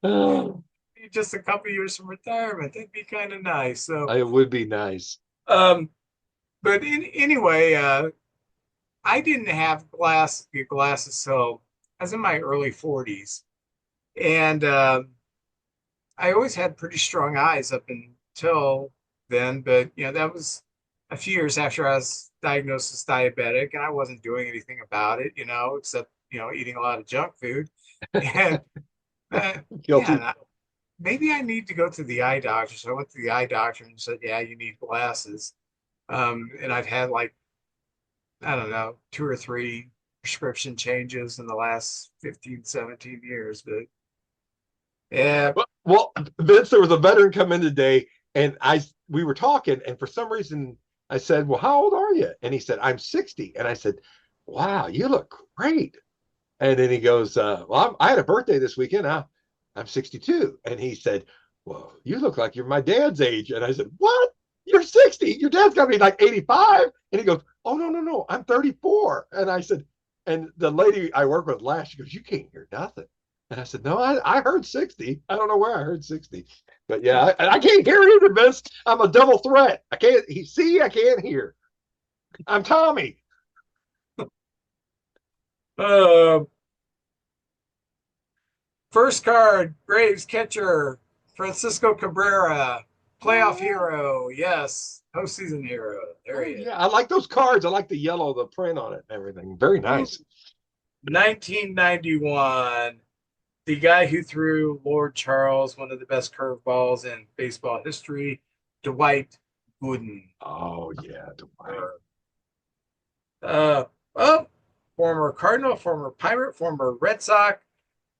So, just a couple years from retirement. That'd be kind of nice. So, It would be nice. um, but anyway, I didn't have glasses till I was in my early 40s, and I always had pretty strong eyes up until then. But that was a few years after I was diagnosed as diabetic, and I wasn't doing anything about it, except eating a lot of junk food. And Guilty. man, maybe I need to go to the eye doctor. So I went to the eye doctor and said, "Yeah, you need glasses." And I've had like I don't know, two or three prescription changes in the last 15, 17 years. But yeah, Well, Vince, there was a veteran come in today, and we were talking, and for some reason I said, "Well, how old are you?" And he said, "I'm 60." And I said, "Wow, you look great." And then he goes, "Well, I had a birthday this weekend. I'm 62." And he said, "Well, you look like you're my dad's age." And I said, "What? You're 60? Your dad's got to be like 85." And he goes, "Oh, no, no, no. I'm 34." And I said, and the lady I work with laughed. She goes, "You can't hear nothing." And I said, "No, I heard 60. I don't know where I heard 60." But yeah, I can't hear either, Vince. I'm a double threat. I can't see, I can't hear. I'm Tommy. uh, first card, Braves catcher, Francisco Cabrera, playoff Oh, hero. Yes, postseason hero. There he is. yeah. I like those cards. I like the yellow, the print on it and everything. Very Ooh, nice. 1991. The guy who threw Lord Charles one of the best curveballs in baseball history, Dwight Gooden. Oh yeah, Dwight. Uh, oh, former Cardinal, former Pirate, former Red Sox,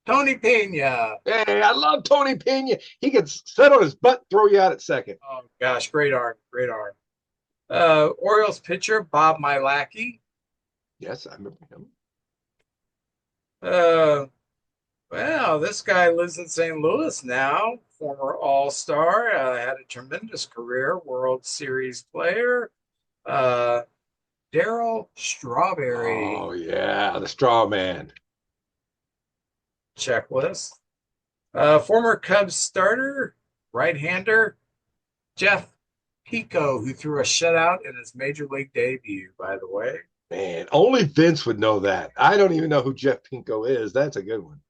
Tony Pena. Hey, I love Tony Pena. He can sit on his butt, throw you out at second. Oh gosh, great arm, great arm. Orioles pitcher Bob Milacki. Yes, I remember him. Uh, well, this guy lives in St. Louis now. Former All-Star, had a tremendous career, World Series player. Uh, Daryl Oh Strawberry. yeah, the straw man. Checklist. Former Cubs starter, right-hander Jeff Pico, who threw a shutout in his major league debut, by the way. Man, only Vince would know that. I don't even know who Jeff Pinko is. That's a good one.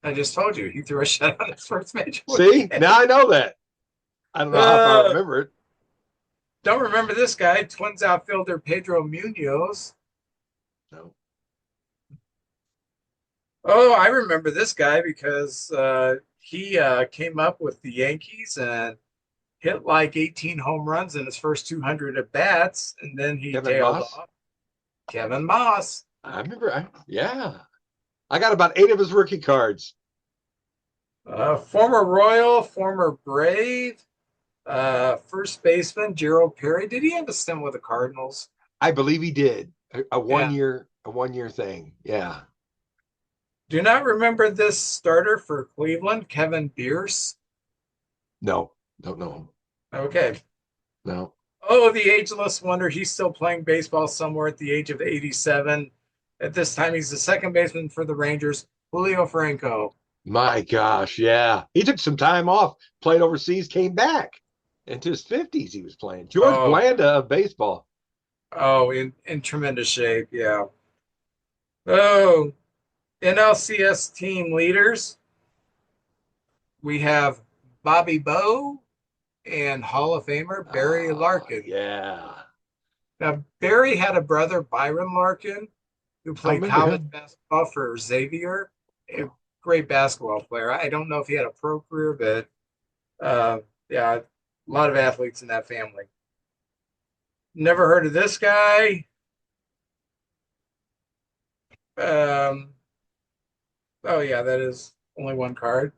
I just told you he threw a shutout in his first major league See, game. now I know that. I don't know how far I Uh, remember it. don't remember this guy, Twins outfielder Pedro Munoz. No. Oh, I remember this guy because he came up with the Yankees and hit like 18 home runs in his first 200 at bats, and then he Kevin tailed Moss. off. Kevin Moss, I remember. Yeah, I got about 8 of his rookie cards. former Royal, former Brave, first baseman Gerald Perry. Did he have a stint with the Cardinals? I believe he did a one Yeah. year a 1 year thing. Yeah. Do not remember this starter for Cleveland, Kevin Bierce. No, don't know. Okay. No. Oh, the ageless wonder. He's still playing baseball somewhere at the age of 87. At this time, he's the second baseman for the Rangers, Julio Franco. My gosh, yeah. He took some time off, played overseas, came back into his 50s. He was playing. George Oh, Blanda of baseball. oh, in tremendous shape. Yeah. Oh, NLCS team leaders. We have Bobby Bowe and Hall of Famer Barry Larkin. Yeah. Now, Barry had a brother, Byron Larkin, who I played remember college him. basketball for Xavier. A great basketball player. I don't know if he had a pro career, but yeah, a lot of athletes in that family. Never heard of this guy. Um, oh yeah, that is only one card.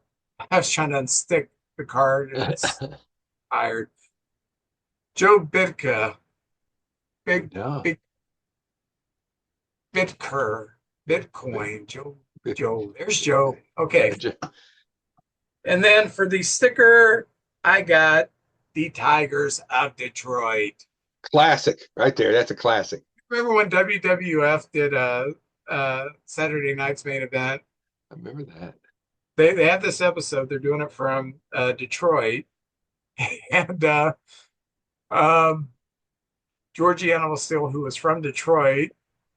I was trying to unstick the card and it's tired. Joe Bitka, big No. big Bitker, Bitcoin. Joe. There's Joe. Okay. And then for the sticker, I got the Tigers of Detroit. Classic right there. That's a classic. Remember when WWF did a Saturday night's main event? I remember that. They have this episode. They're doing it from Detroit, and um, Georgie Animal Steel, who was from Detroit,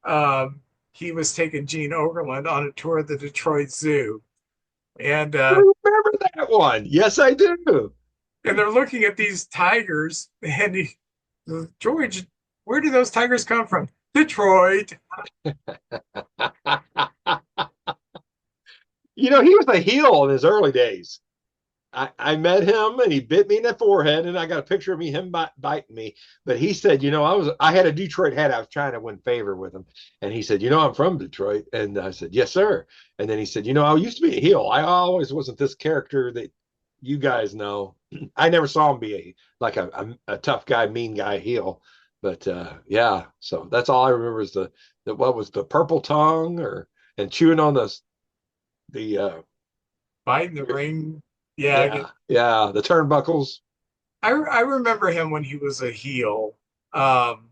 um, he was taking Gene Okerlund on a tour of the Detroit Zoo, and I remember that one. Yes, I do. they're looking at these tigers, and George, where do those tigers come from? Detroit. You know, he was a heel in his early days. I met him and he bit me in the forehead, and I got a picture of him biting me. But he said, you know, I had a Detroit hat. I was trying to win favor with him, and he said, you know, I'm from Detroit, and I said, yes, sir. And then he said, you know, I used to be a heel. I always wasn't this character that you guys know. I never saw him be like a tough guy, mean guy heel. But yeah, so that's all I remember is the what was the purple tongue or and chewing on the Fighting the ring. Yeah, yeah, the turnbuckles. I remember him when he was a heel. Um,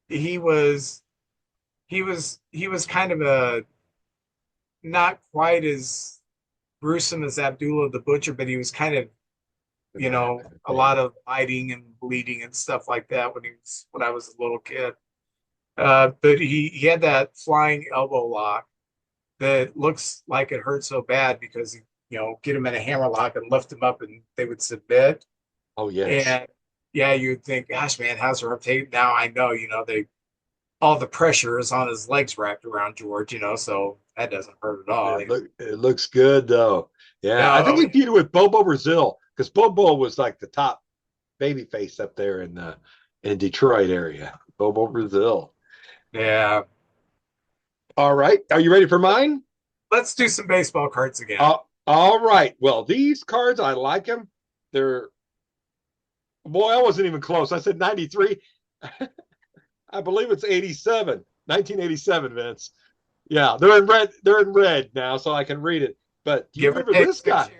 he was he was kind of a not quite as gruesome as Abdullah the Butcher, but he was kind of a lot of biting and bleeding and stuff like that when I was a little kid. But he had that flying elbow lock that looks like it hurt so bad because get him in a hammerlock and lift him up and they would submit. Oh yes. And yeah, you'd think, gosh, man, how's the reputation? Now I know, they all the pressure is on his legs wrapped around George, so that doesn't hurt at all. It looks good though. Yeah, I think No, he feuded with Bobo Brazil because Bobo was like the top baby face up there in Detroit area. Bobo Brazil. yeah. All right, are you ready for mine? Let's do some baseball cards again. All right. Well, these cards I like them. They're boy, I wasn't even close. I said 93. I believe it's 87, 1987, Vince. Yeah, they're in red. They're in red now, so I can read it. But do you Give or remember take this 6 guy?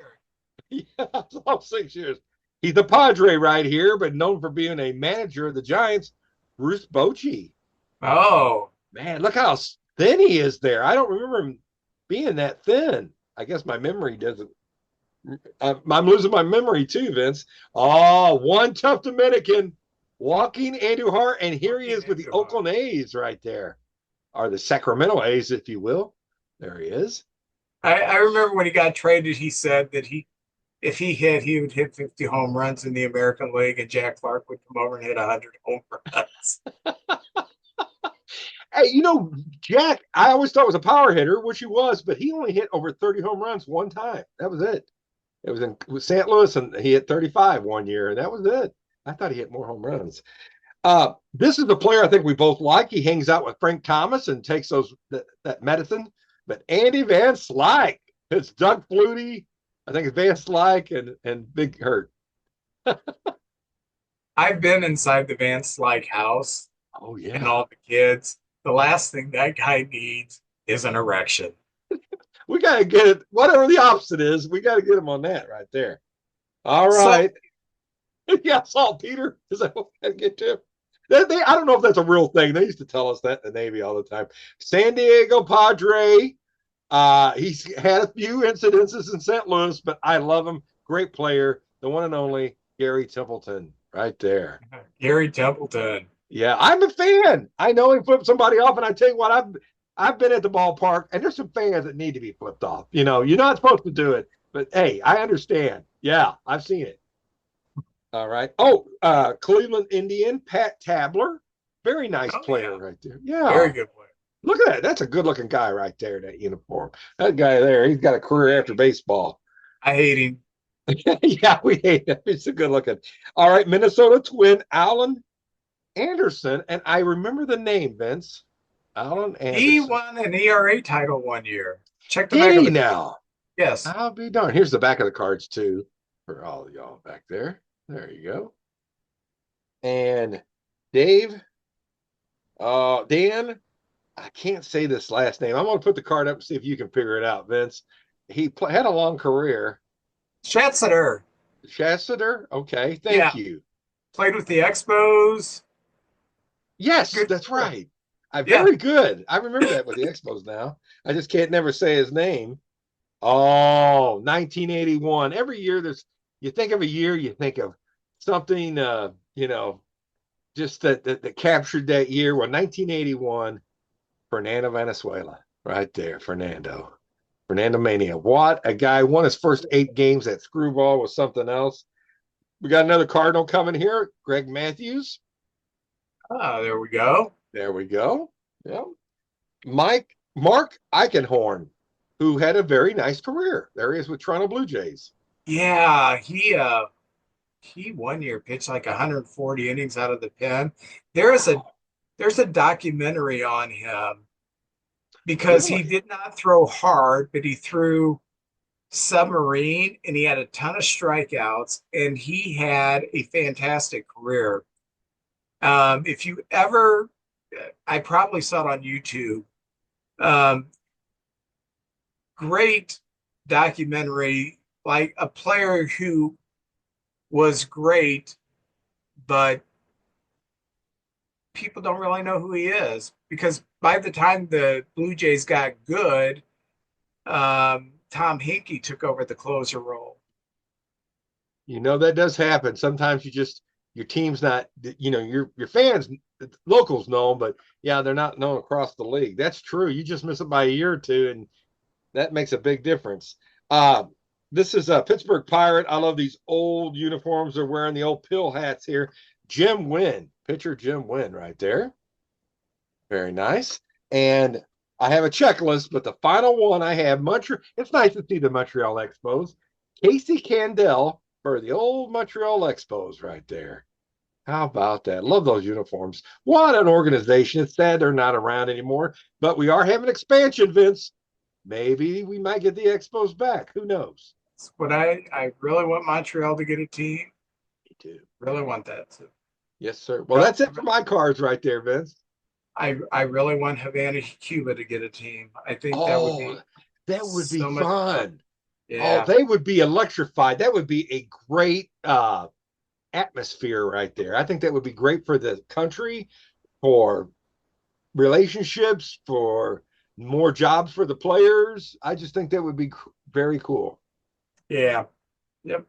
Yeah, it's all 6 years. He's the Padre right here, but known for being a manager of the Giants, Bruce Bochy. Oh, Man, look how thin he is there. I don't remember him being that thin. I guess my memory doesn't. I'm losing my memory too, Vince. Oh, one tough Dominican, walking Andrew Hart, and here he is with the Oakland A's right there, or the Sacramento A's, if you will. There he is. I remember when he got traded, he said that if he would hit 50 home runs in the American League, and Jack Clark would come over and hit 100 home runs. Hey, Jack, I always thought was a power hitter, which he was, but he only hit over 30 home runs one time. That was it. It was in St. Louis, and he hit 35 one year, and that was it. I thought he hit more home runs. This is the player I think we both like. He hangs out with Frank Thomas and takes that medicine. But Andy Van Slyke, it's Doug Flutie. I think it's Van Slyke and Big Hurt. I've been inside the Van Slyke house Oh and yeah, all the kids. The last thing that guy needs is an erection. we gotta get it. Whatever the opposite is, we gotta get him on that right there. All So right. Yeah, saltpeter. Is that what I get to? I don't know if that's a real thing. They used to tell us that in the Navy all the time. San Diego Padre. He's had a few incidences in St. Louis, but I love him. Great player, the one and only Gary Templeton, right there. Gary Templeton. Yeah, I'm a fan. I know he flipped somebody off, and I tell you what, I've been at the ballpark, and there's some fans that need to be flipped off. You're not supposed to do it, but hey, I understand. Yeah, I've seen it. All right. Oh, Cleveland Indian, Pat Tabler. Very nice player right there. Yeah. Very good player. Look at that. That's a good looking guy right there in that uniform. That guy there, he's got a career after baseball. I hate him. Yeah, we hate him. He's a good looking. All right. Minnesota Twin, Alan Anderson. And I remember the name, Vince. Alan Anderson. He won an ERA title one year. Check the Did back of he the now? Yes. I'll be darned. Here's the back of the cards too for all of y'all back there. There you go. And Dave, Dan, I can't say this last name. I'm going to put the card up and see if you can figure it out, Vince. Had a long career. Schatzeder. Chassiter. Okay, thank Yeah. you. Played with the Expos. Yes, Good that's career. right. I Yeah. very good. I remember that with the Expos now. I just can't never say his name. Oh, 1981. Every year you think of a year, you think of something just that captured that year. Well, 1981, Fernando Venezuela, right there, Fernando Mania. What a guy! Won his first 8 games. That screwball was something else. We got another Cardinal coming here, Greg Matthews. Ah, there we go. There we go. Yeah. Mark Eichenhorn, who had a very nice career. There he is with Toronto Blue Jays. Yeah, he 1 year pitched like 140 innings out of the pen. There's a Wow. there's a documentary on him because he Really? did not throw hard, but he threw submarine and he had a ton of strikeouts and he had a fantastic career. If you ever, I probably saw it on YouTube. Um, Great documentary, like a player who was great, but people don't really know who he is because by the time the Blue Jays got good, Tom Hinkie took over the closer role. That does happen. Sometimes your team's not, your fans, locals know them, but yeah, they're not known across the league. That's true. You just miss it by a year or two, and that makes a big difference. Uh, this is a Pittsburgh Pirate. I love these old uniforms. They're wearing the old pill hats here. Jim Wynn, pitcher Jim Wynn, right there. Very nice. And I have a checklist, but the final one I have Montreal. It's nice to see the Montreal Expos. Casey Candell for the old Montreal Expos right there. How about that? Love those uniforms. What an organization. It's sad they're not around anymore, but we are having expansion, Vince. Maybe we might get the Expos back. Who knows? But I really want Montreal to get a team. Me too. Really want that too. Yes, sir. Well, that's it for my cards right there, Vince. I really want Havana, Cuba to get a team. I think that would Oh, be that would be so much fun. fun. Oh, Yeah. they would be electrified. That would be a great atmosphere right there. I think that would be great for the country, for relationships, for more jobs for the players. I just think that would be very cool. Yeah. Yep.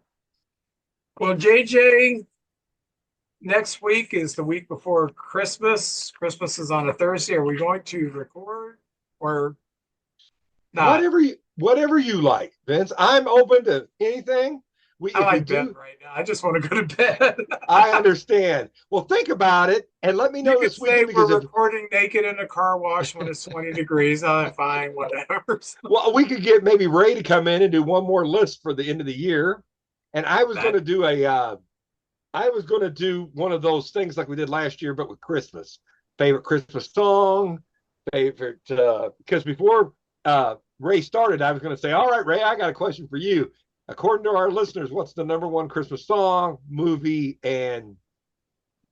Well, JJ, next week is the week before Christmas. Christmas is on a Thursday. Are we going to record or not? Whatever you like, Vince. I'm open to anything. We I if we like bed do, right now. I just want to go to bed. I understand. Well, think about it and let me You know could this say weekend we're because if recording naked in a car wash when it's 20 degrees. I'm fine, whatever. well, we could get maybe Ray to come in and do one more list for the end of the year. And That I was going to do one of those things like we did last year, but with Christmas. Favorite Christmas song, favorite, because before Ray started, I was going to say, all right, Ray, I got a question for you. According to our listeners, what's the number one Christmas song, movie, and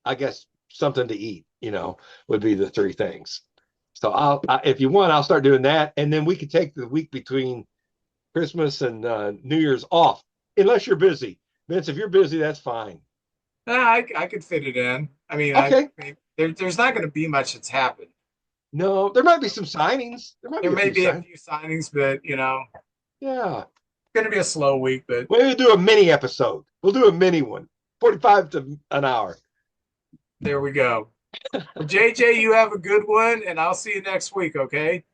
I guess something to eat, would be the 3 things. So if you want, I'll start doing that. And then we could take the week between Christmas and New Year's off, unless you're busy. Vince, if you're busy, that's fine. I could fit it in. I mean, Okay. there's not going to be much that's happened. No, there might be some signings. There might There be a may few be a signings. few signings, but Yeah. it's going to be a slow week. But We'll do a mini episode. We'll do a mini one, 45 to an hour. there we go. Well, JJ, you have a good one, and I'll see you next week. Okay.